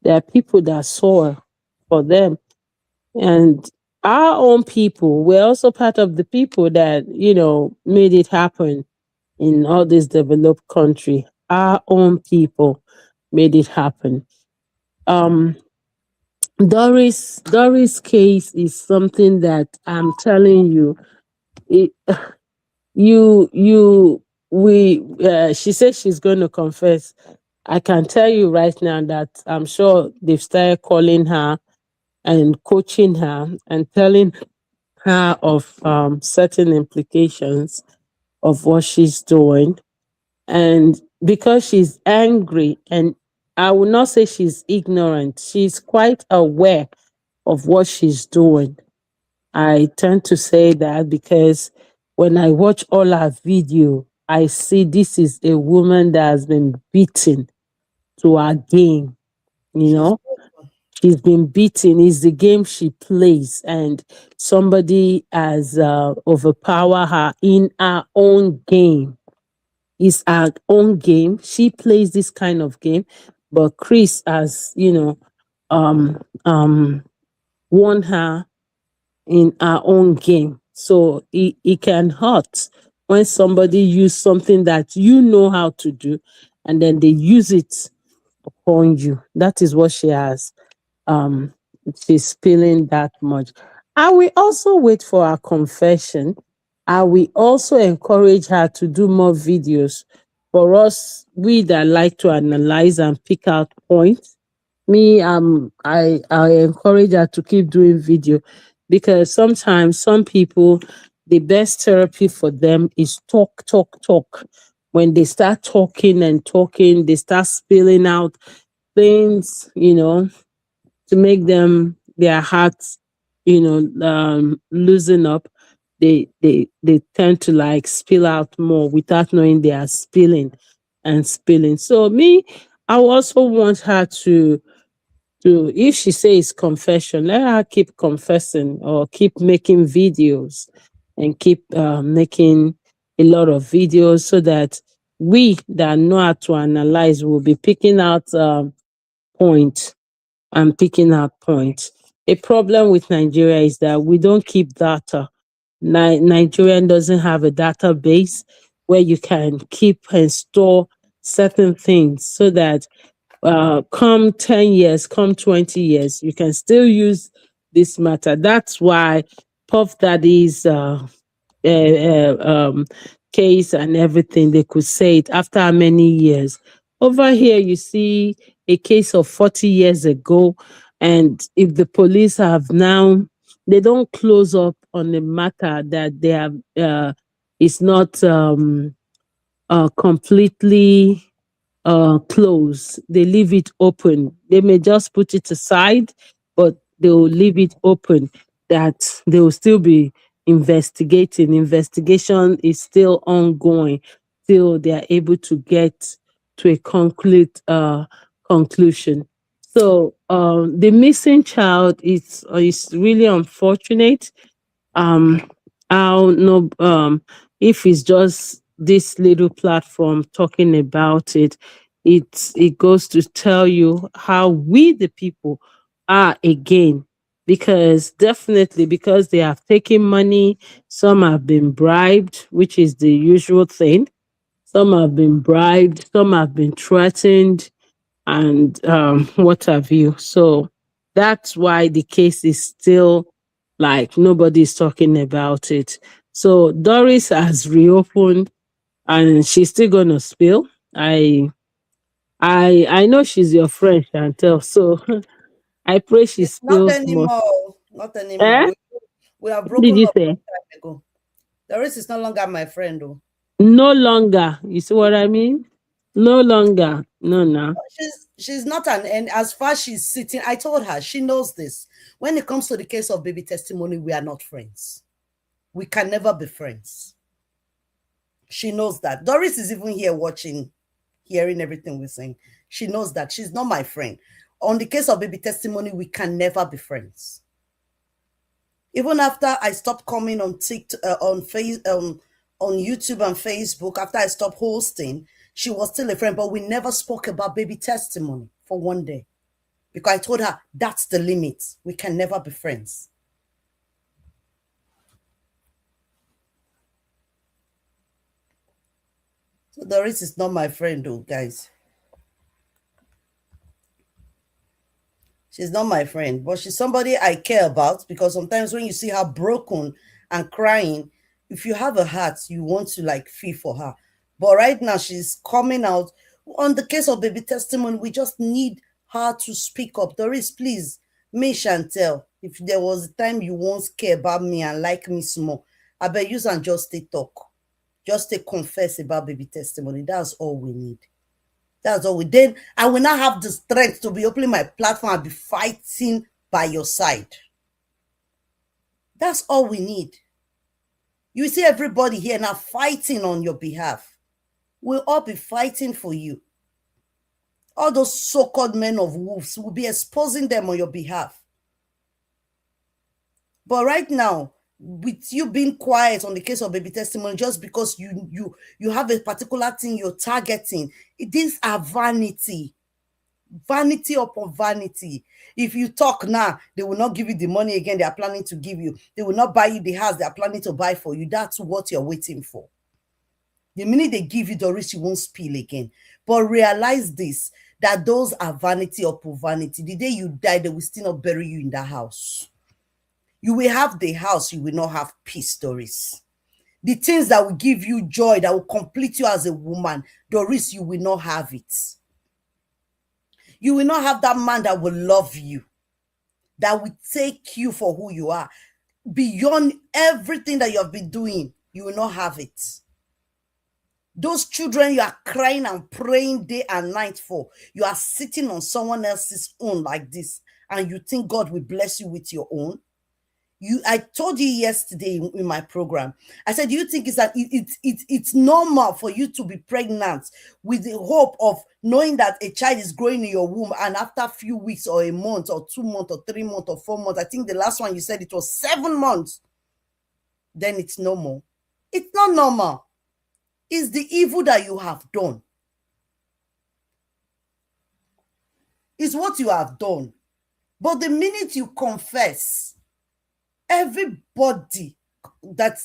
There are people that saw for them. And our own people, we're also part of the people that, made it happen in all these developed country. Our own people made it happen. Um, Doris case is something that I'm telling you. It, you we she says she's going to confess. I can tell you right now that I'm sure they've started calling her and coaching her and telling her of certain implications of what she's doing. And because she's angry, and I will not say she's ignorant, she's quite aware of what she's doing. I tend to say that because when I watch all her video, I see this is a woman that has been beaten to her game, you She's know. She's been beaten. Is the game she plays, and somebody has overpowered her in her own game. It's her own game. She plays this kind of game, but Chris has, um, um, won her in her own game. So it can hurt when somebody use something that you know how to do, and then they use it upon you. That is what she has. Um, she's feeling that much. I will also wait for her confession. I will also encourage her to do more videos for us, we that like to analyze and pick out points. Me, I encourage her to keep doing video, because sometimes some people, the best therapy for them is talk, talk, talk. When they start talking and talking, they start spilling out things, to make them their hearts, loosen up. They tend to like spill out more without knowing they are spilling and spilling. So me, I also want her to, if she says confession, let her keep confessing or keep making videos, and keep making a lot of videos, so that we that know how to analyze will be picking out points and picking out points. A problem with Nigeria is that we don't keep data. Nigerian doesn't have a database where you can keep and store certain things so that come 10 years, come 20 years, you can still use this matter. That's why Puff Daddy's uh, case and everything, they could say it after how many years. Over here, you see a case of 40 years ago, and if the police have now, they don't close up on the matter that they have, it's not completely close. They leave it open. They may just put it aside, but they will leave it open that they will still be investigating. Investigation is still ongoing till they are able to get to a concrete conclusion. So the missing child is really unfortunate. um I don't know if it's just this little platform talking about it. It goes to tell you how we the people are again, because definitely because they have taken money, some have been bribed, which is the usual thing. Some have been bribed, some have been threatened, and what have you. So that's why the case is still like nobody's talking about it. So Doris has reopened and she's still gonna spill. I know she's your friend, Chantel. So I pray she Not spills more. anymore. Not anymore. Eh? We have What did broken you up long say? time ago. Doris is no longer my friend, though. No longer. You see what I mean? No longer. No, no. She's not an, and as far as she's sitting, I told her she knows this. When it comes to the case of baby testimony, we are not friends. We can never be friends. She knows that. Doris is even here watching, hearing everything we're saying. She knows that she's not my friend. On the case of baby testimony, we can never be friends. Even after I stopped coming on TikTok, on YouTube and Facebook, after I stopped hosting, she was still a friend, but we never spoke about baby testimony for one day. Because I told her that's the limit. We can never be friends. So Doris is not my friend, though, guys. She's not my friend, but she's somebody I care about, because sometimes when you see her broken and crying, if you have a heart, you want to like feel for her. But right now she's coming out. On the case of baby testimony, we just need her to speak up. Doris, please, me Chantel, if there was a time you once care about me and like me small, I bet you and just stay talk. Just stay confess about baby testimony. That's all we need. That's all we did. I will not have the strength to be opening my platform and be fighting by your side. That's all we need. You see everybody here now fighting on your behalf. We'll all be fighting for you. All those so-called men of wolves will be exposing them on your behalf. But right now, with you being quiet on the case of baby testimony, just because you have a particular thing you're targeting, these are vanity upon vanity. If you talk now, they will not give you the money again they are planning to give you. They will not buy you the house they are planning to buy for you. That's what you're waiting for. The minute they give you Doris, you won't spill again. But realize this, that those are vanity upon vanity. The day you die, they will still not bury you in that house. You will have the house, you will not have peace, Doris. The things that will give you joy, that will complete you as a woman, Doris, you will not have it. You will not have that man that will love you, that will take you for who you are. Beyond everything that you have been doing, you will not have it. Those children you are crying and praying day and night for, you are sitting on someone else's own like this, and you think God will bless you with your own. I told you yesterday in my program, I said, do you think it's normal for you to be pregnant with the hope of knowing that a child is growing in your womb, and after a few weeks or a month or 2 months or 3 months or 4 months, I think the last one you said it was 7 months, then it's normal? It's not normal. It's the evil that you have done. It's what you have done. But the minute you confess, everybody that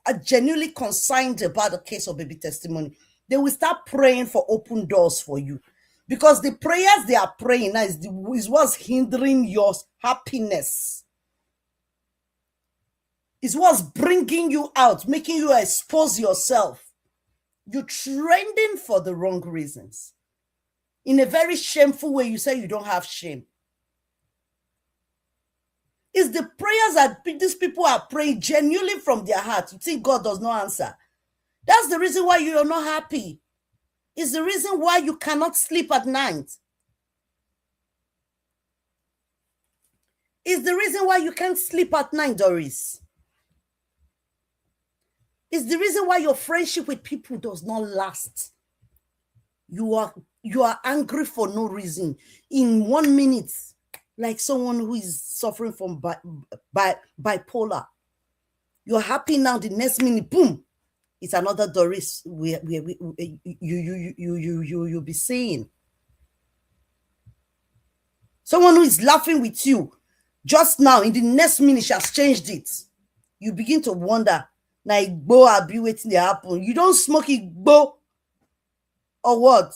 are genuinely concerned about the case of baby testimony, They will start praying for open doors for you. Because the prayers they are praying now is what's hindering your happiness. It's what's bringing you out, making you expose yourself. You're trending for the wrong reasons. In a very shameful way, you say you don't have shame. It's the prayers that these people are praying genuinely from their heart. You think God does not answer. That's the reason why you're not happy. It's the reason why you cannot sleep at night. It's the reason why you can't sleep at night, Doris. It's the reason why your friendship with people does not last. You are angry for no reason. In 1 minute, like someone who is suffering from bipolar. You're happy now, the next minute, boom, it's another Doris you'll be seeing. Someone who is laughing with you just now, in the next minute, she has changed it. You begin to wonder, now Igbo, I'll be waiting to happen. You don't smoke Igbo or what?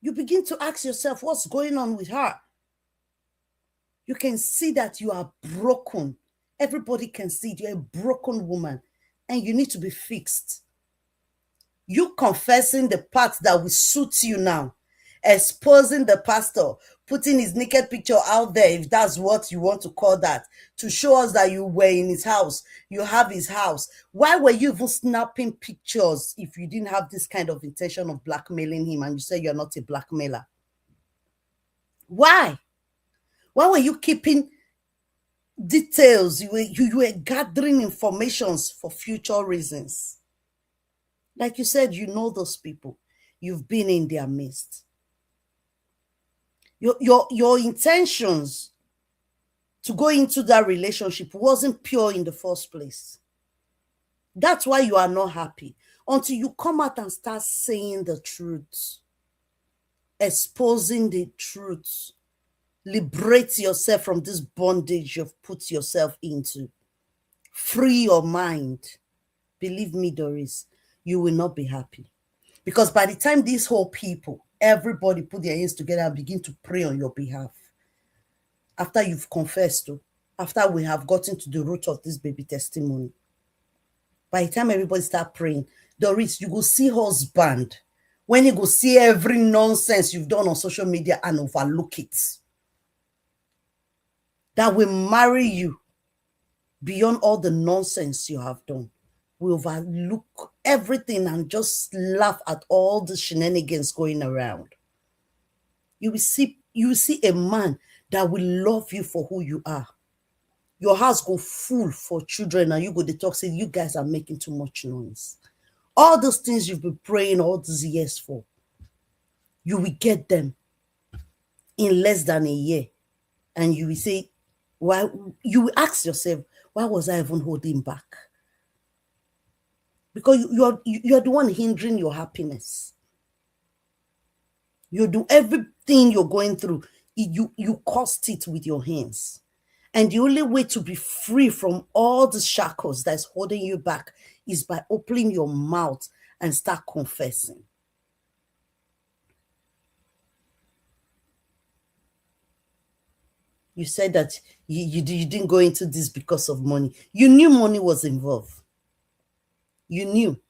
You begin to ask yourself, what's going on with her? You can see that you are broken. Everybody can see it. You're a broken woman and you need to be fixed. You confessing the part that will suit you now, exposing the pastor, putting his naked picture out there, if that's what you want to call that, to show us that you were in his house, you have his house. Why were you even snapping pictures if you didn't have this kind of intention of blackmailing him and you say you're not a blackmailer? Why? Why were you keeping details? You were gathering informations for future reasons. Like you said, you know those people. You've been in their midst. Your intentions to go into that relationship wasn't pure in the first place. That's why you are not happy. Until you come out and start saying the truth, exposing the truth, liberate yourself from this bondage you've put yourself into. Free your mind. Believe me, Doris, you will not be happy. Because by the time these whole people, everybody put their hands together and begin to pray on your behalf, after you've confessed to, after we have gotten to the root of this baby testimony, by the time everybody start praying, Doris, you go see husband, when you go see every nonsense you've done on social media and overlook it, that will marry you beyond all the nonsense you have done. We overlook everything and just laugh at all the shenanigans going around. You will see a man that will love you for who you are. Your house go full for children and you go to talk, say you guys are making too much noise. All those things you've been praying all these years for, you will get them in less than a year. And you will say, why? You will ask yourself, why was I even holding back? Because you're the one hindering your happiness. You do everything you're going through. You caused it with your hands. And the only way to be free from all the shackles that's holding you back is by opening your mouth and start confessing. You said that you didn't go into this because of money. You knew money was involved. You knew.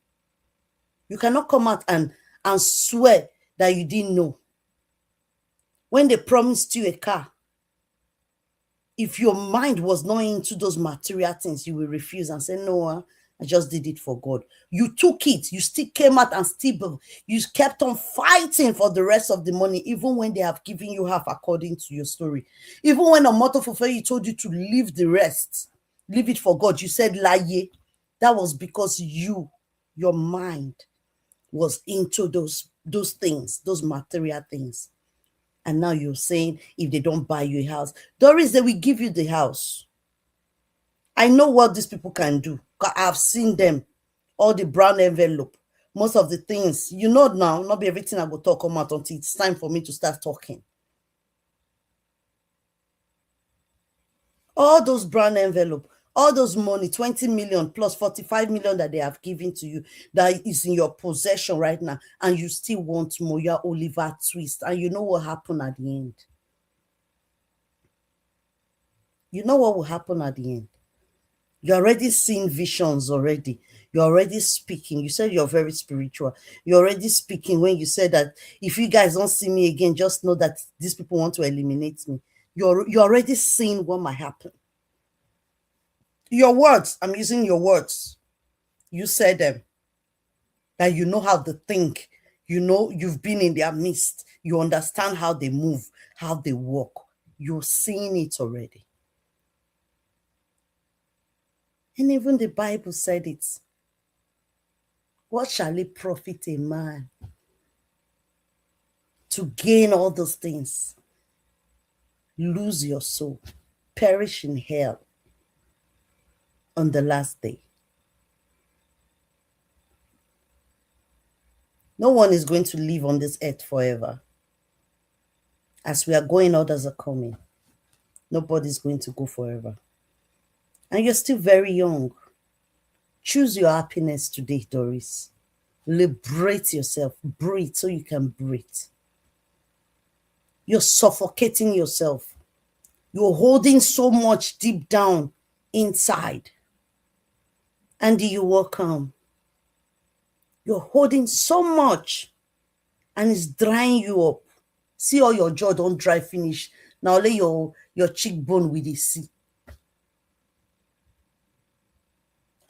You cannot come out and swear that you didn't know. When they promised you a car, if your mind was not into those material things, you will refuse and say, no, I just did it for God. You took it. You still came out and still, you kept on fighting for the rest of the money, even when they have given you half according to your story. Even when a mother fulfill you told you to leave the rest, leave it for God, you said, lie. That was because your mind was into those things, those material things. And now you're saying, if they don't buy you a house, Doris, they will give you the house. I know what these people can do. I've seen them. All the brown envelope. Most of the things, you know now, not be everything I will talk about until it's time for me to start talking. All those brown envelope, All those money, 20 million plus 45 million that they have given to you, that is in your possession right now, and you still want more. You're Oliver Twist. And you know what happened at the end? You know what will happen at the end? You're already seeing visions already. You're already speaking. You said you're very spiritual. You're already speaking when you said that if you guys don't see me again, just know that these people want to eliminate me. You're already seeing what might happen. Your words, I'm using your words. You said them. That you know how to think. You know you've been in their midst. You understand how they move, how they walk. You're seeing it already. And even the Bible said it. What shall it profit a man to gain all those things, lose your soul, perish in hell on the last day? No one is going to live on this earth forever. As we are going, others are coming. Nobody's going to go forever. And you're still very young. Choose your happiness today, Doris. Liberate yourself. Breathe so you can breathe. You're suffocating yourself. You're holding so much deep down inside. Andy, you're welcome. You're holding so much and it's drying you up. See all your jaw don't dry finish. Now lay your cheekbone with the sea.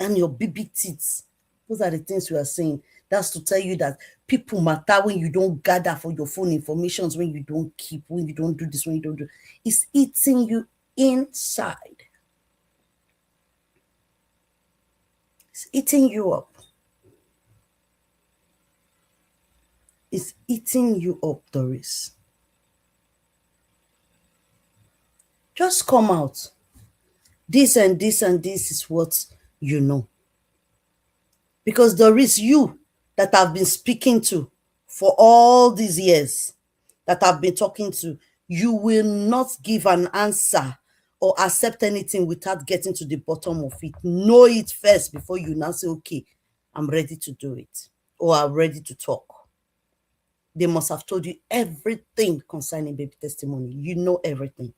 And your big teeth. Those are the things we are saying. That's to tell you that people matter when you don't gather for your phone information, when you don't keep, when you don't do this, when you don't do. It's eating you inside. It's eating you up. It's eating you up, Doris. Just come out. This and this and this is what you know. Because there is you that I've been speaking to for all these years, that I've been talking to. You will not give an answer or accept anything without getting to the bottom of it. Know it first before you now say, okay, I'm ready to do it, or I'm ready to talk. They must have told you everything concerning baby testimony. You know everything.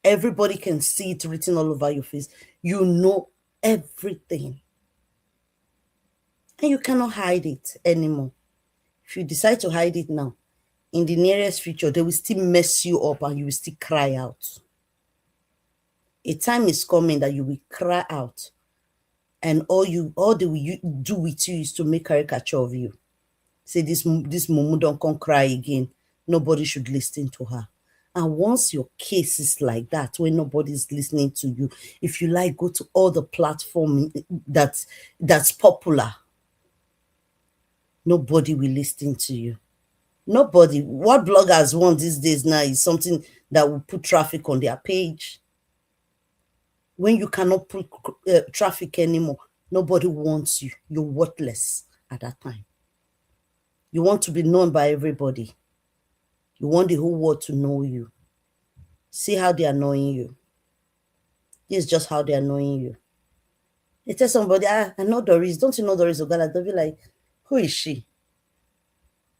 Everybody can see it written all over your face. You know everything. And you cannot hide it anymore. If you decide to hide it now, in the nearest future, they will still mess you up and you will still cry out. A time is coming that you will cry out, and all they will do with you is to make caricature of you. Say this mumu don't come cry again. Nobody should listen to her. And once your case is like that, when nobody's listening to you, if you like, go to all the platform that's popular. Nobody will listen to you. Nobody. What bloggers want these days now is something that will put traffic on their page. When you cannot put traffic anymore, nobody wants you. You're worthless at that time. You want to be known by everybody. You want the whole world to know you. See how they are knowing you. This is just how they are knowing you. They tell somebody, I know Doris. Don't you know Doris Ogala? They'll be like, who is she?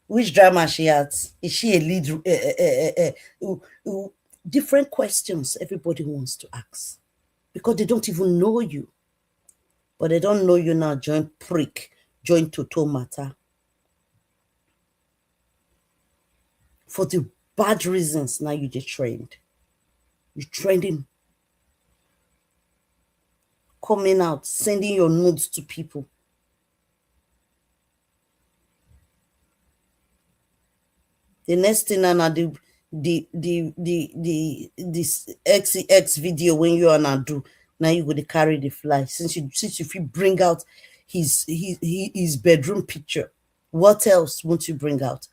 Which drama she has? Is she a lead? Different questions everybody wants to ask. Because they don't even know you. But they don't know you now. Join prick. Join Toto matter. For the bad reasons, now you just trained. You're trending. Coming out, sending your notes to people. The next thing now, this X video when you are now do, now you go to carry the fly. Since if you bring out his bedroom picture, what else won't you bring out?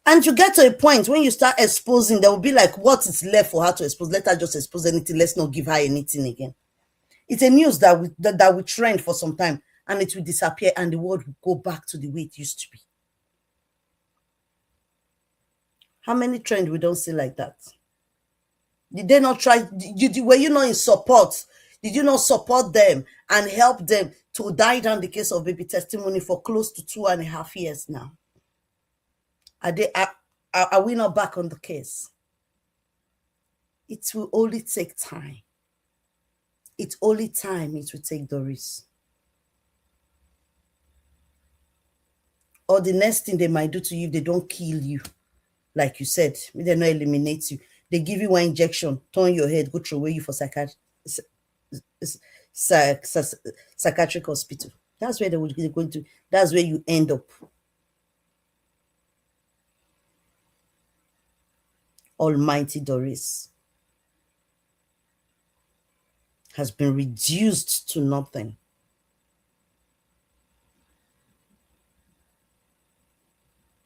And you get to a point when you start exposing, there will be like, what is left for her to expose? Let her just expose anything. Let's not give her anything again. It's a news that will trend for some time, and it will disappear, and the world will go back to the way it used to be. How many trends we don't see like that? Did they not try? Were you not in support? Did you not support them and help them to die down the case of baby testimony for close to 2.5 years now? Are we not back on the case? It will only take time. It's only time it will take, Doris. Or the next thing they might do to you, they don't kill you. Like you said, they not eliminate you. They give you one injection, turn your head, go throw away you for psychiatric hospital. That's where they're going to, that's where you end up. Almighty Doris has been reduced to nothing.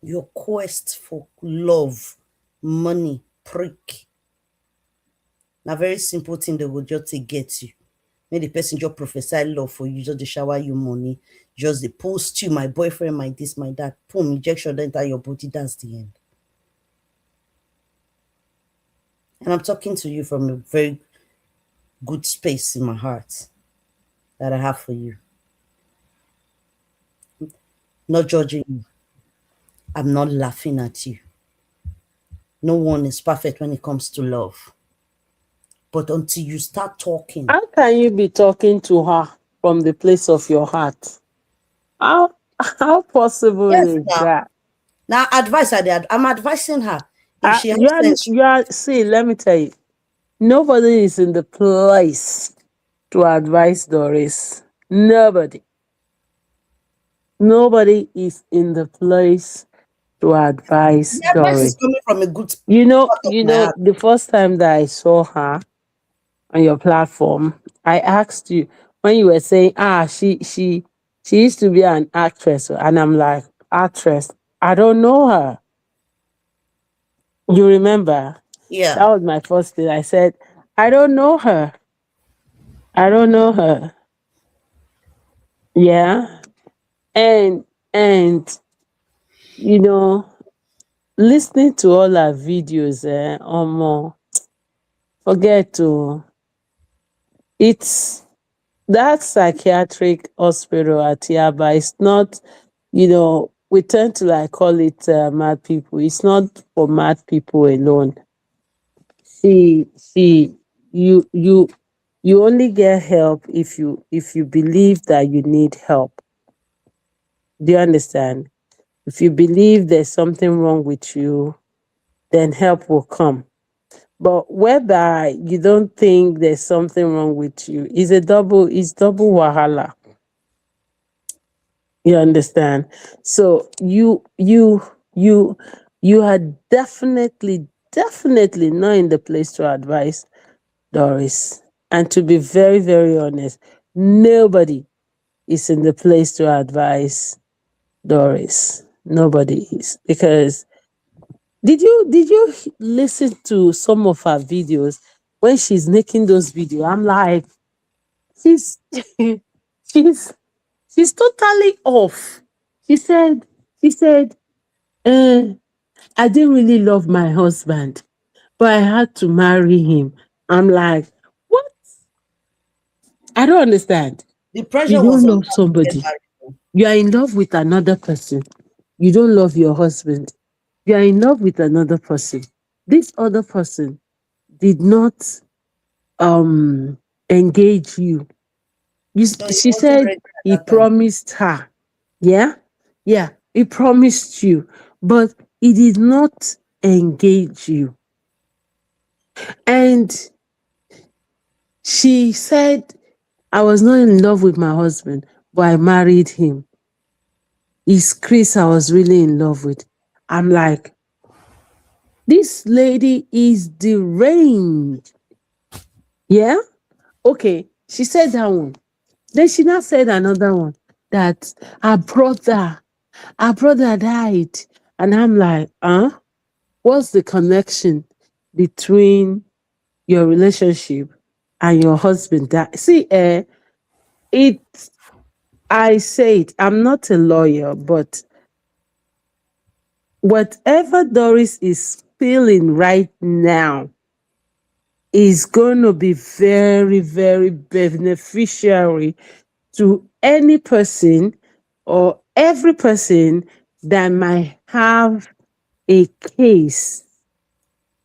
Your quest for love, money, prick. Now, very simple thing they will just take get you. Make the person just prophesy love for you, just they shower you money, just they post you, my boyfriend, my this, my that, boom, injection, then enter your body, that's the end. And I'm talking to you from a very good space in my heart that I have for you. Not judging you. I'm not laughing at you. No one is perfect when it comes to love. But until you start talking. How can you be talking to her from the place of your heart? How possible is that? Now, advice I'm advising her. If she see, let me tell you, nobody is in the place to advise Doris. Nobody is in the place to advise the advice Doris. is coming from a good The first time that I saw her on your platform, I asked you when you were saying, she used to be an actress, and I'm like, actress? I don't know her. You remember? Yeah. That was my first thing. I said, I don't know her. I don't know her. Yeah. And listening to all her videos, forget to it's that psychiatric hospital at Yaba. It's not, we tend to call it mad people. It's not for mad people alone. See, you only get help if you believe that you need help. Do you understand? If you believe there's something wrong with you, then help will come. But whether you don't think there's something wrong with you, is double wahala. You understand? So you are definitely not in the place to advise Doris. And to be very, very honest, nobody is in the place to advise Doris. Nobody is. Because did you listen to some of her videos when she's making those videos? I'm like, she's she's totally off. She said, I didn't really love my husband, but I had to marry him. I'm like, what? I don't understand. The pressure You was don't on love somebody. You are in love with another person. You don't love your husband. You are in love with another person. This other person did not engage you. She said he promised her. Yeah? Yeah. He promised you, but he did not engage you. And she said, I was not in love with my husband, but I married him. It's Chris I was really in love with. I'm like, this lady is deranged. Yeah? Okay. She said that one. Then she now said another one, that her brother died. And I'm like, what's the connection between your relationship and your husband? See, I say it, I'm not a lawyer, but whatever Doris is feeling right now is going to be very, very beneficiary to any person or every person that might have a case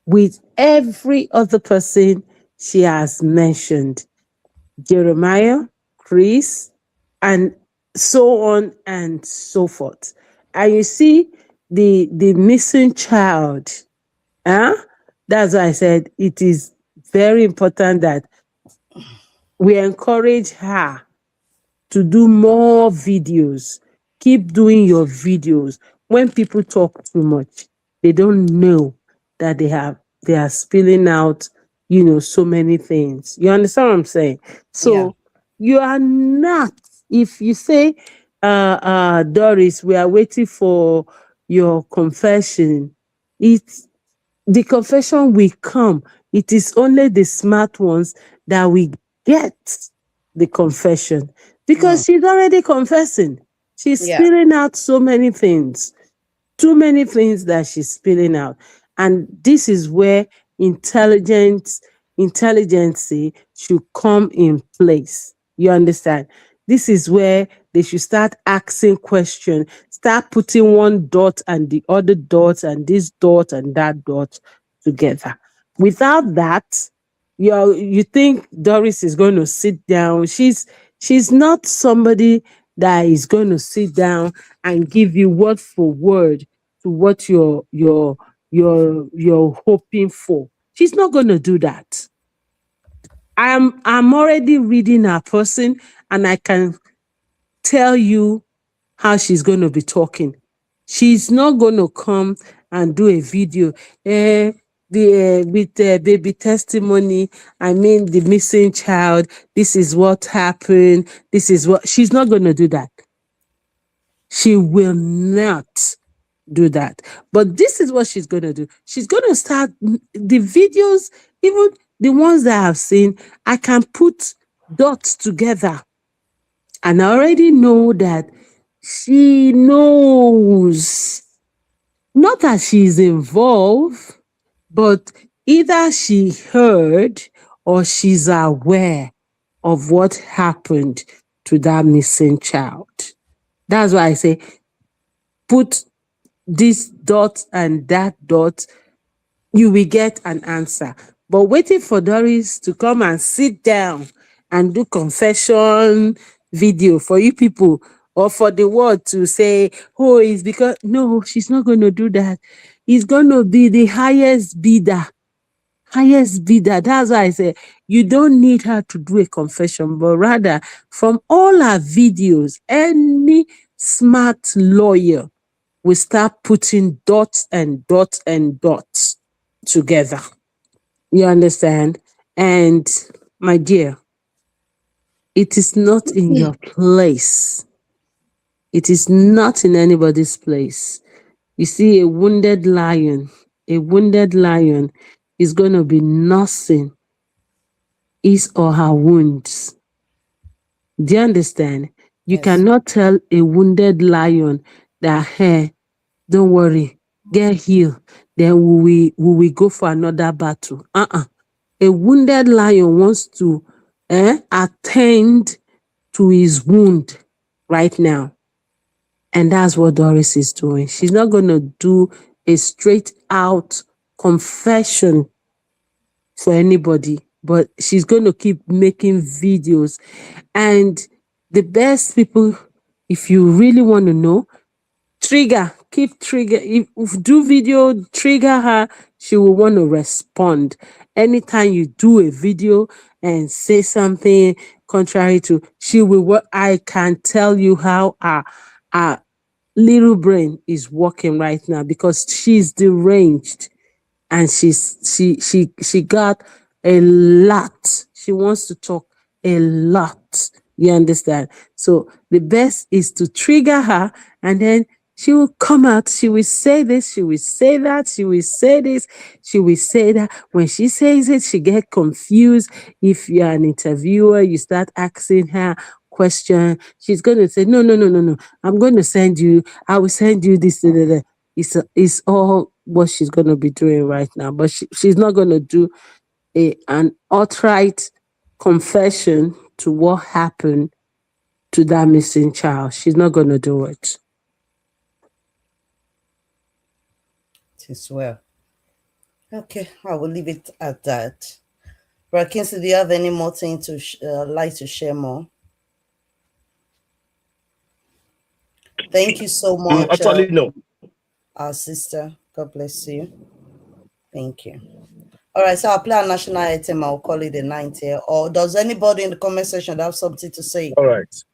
with every other person she has mentioned. Jeremiah, Chris, and so on and so forth. And you see the missing child. Huh? That's why I said it is very important that we encourage her to do more videos. Keep doing your videos. When people talk too much, they don't know that they are spilling out, so many things. You understand what I'm saying? Yeah. So you are not, if you say, Doris, we are waiting for your confession, it's the confession will come. It is only the smart ones that will get the confession Mm. because she's already confessing. She's Yeah. spilling out so many things, too many things that she's spilling out. And this is where intelligence should come in place. You understand? This is where they should start asking questions, start putting one dot and the other dot and this dot and that dot together. Without that, you think Doris is going to sit down. She's not somebody that is going to sit down and give you word for word to what you're hoping for. She's not going to do that. I'm already reading her person, and I can tell you how she's going to be talking. She's not going to come and do a video with baby testimony. I mean, the missing child. This is what happened. This is what she's not going to do that. She will not do that. But this is what she's going to do. She's going to start the videos, even the ones that I've seen. I can put dots together, and I already know that she knows, not that she's involved, but either she heard or she's aware of what happened to that missing child. That's why I say put this dot and that dot, you will get an answer. But waiting for Doris to come and sit down and do confession video for you people, or for the world to say, oh, it's because, no, she's not going to do that. It's going to be the highest bidder. Highest bidder. That's why I say you don't need her to do a confession, but rather from all her videos, any smart lawyer will start putting dots and dots and dots together. You understand? And my dear, it is not in your place. It is not in anybody's place. You see, a wounded lion is going to be nursing his or her wounds. Do you understand? You Yes. cannot tell a wounded lion that, hey, don't worry, get healed. Then we will go for another battle. A wounded lion wants to attend to his wound right now. And that's what Doris is doing. She's not going to do a straight out confession for anybody, but she's going to keep making videos. And the best people, if you really want to know, keep trigger. If do video, trigger her, she will want to respond. Anytime you do a video and say something contrary to, she will work. I can tell you how our little brain is working right now because she's deranged, and she got a lot. She wants to talk a lot. You understand? So the best is to trigger her, and then she will come out. She will say this, she will say that, she will say this, she will say that. When she says it, she get confused. If you're an interviewer, you start asking her question, she's going to say, no, no, no, no, no. I will send you this. Da, da, da. It's all what she's going to be doing right now. But she's not going to do an outright confession to what happened to that missing child. She's not going to do it. It is well. Okay, I will leave it at that. Brother Kingsley, do you have any more thing to like to share more? Thank you so much. Actually, no. Our sister. God bless you. Thank you. All right, so I'll play a national item. I'll call it the 9th here. Or does anybody in the comment section have something to say? All right.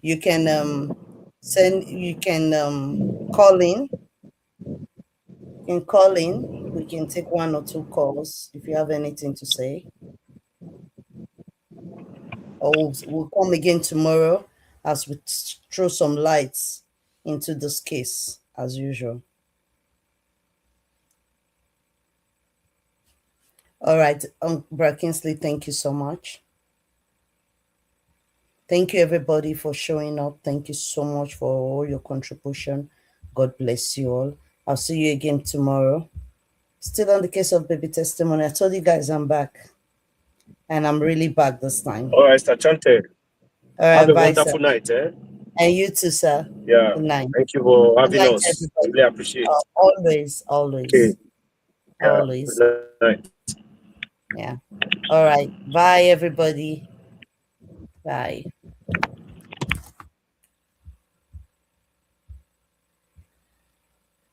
You can call in. You can call in. We can take 1 or 2 calls if you have anything to say. Or we'll come again tomorrow as we throw some lights into this case as usual. All right, Brother Kingsley, thank you so much. Thank you, everybody, for showing up. Thank you so much for all your contribution. God bless you all. I'll see you again tomorrow. Still on the case of baby testimony. I told you guys I'm back. And I'm really back this time. All right, Chante. All right, have a bye, wonderful sir. night. And you too, sir. Yeah. Good night. Thank you for having night, us. everybody. Really appreciate it. Always. Okay. Yeah. Always. Good night. Yeah. All right. Bye, everybody. Bye.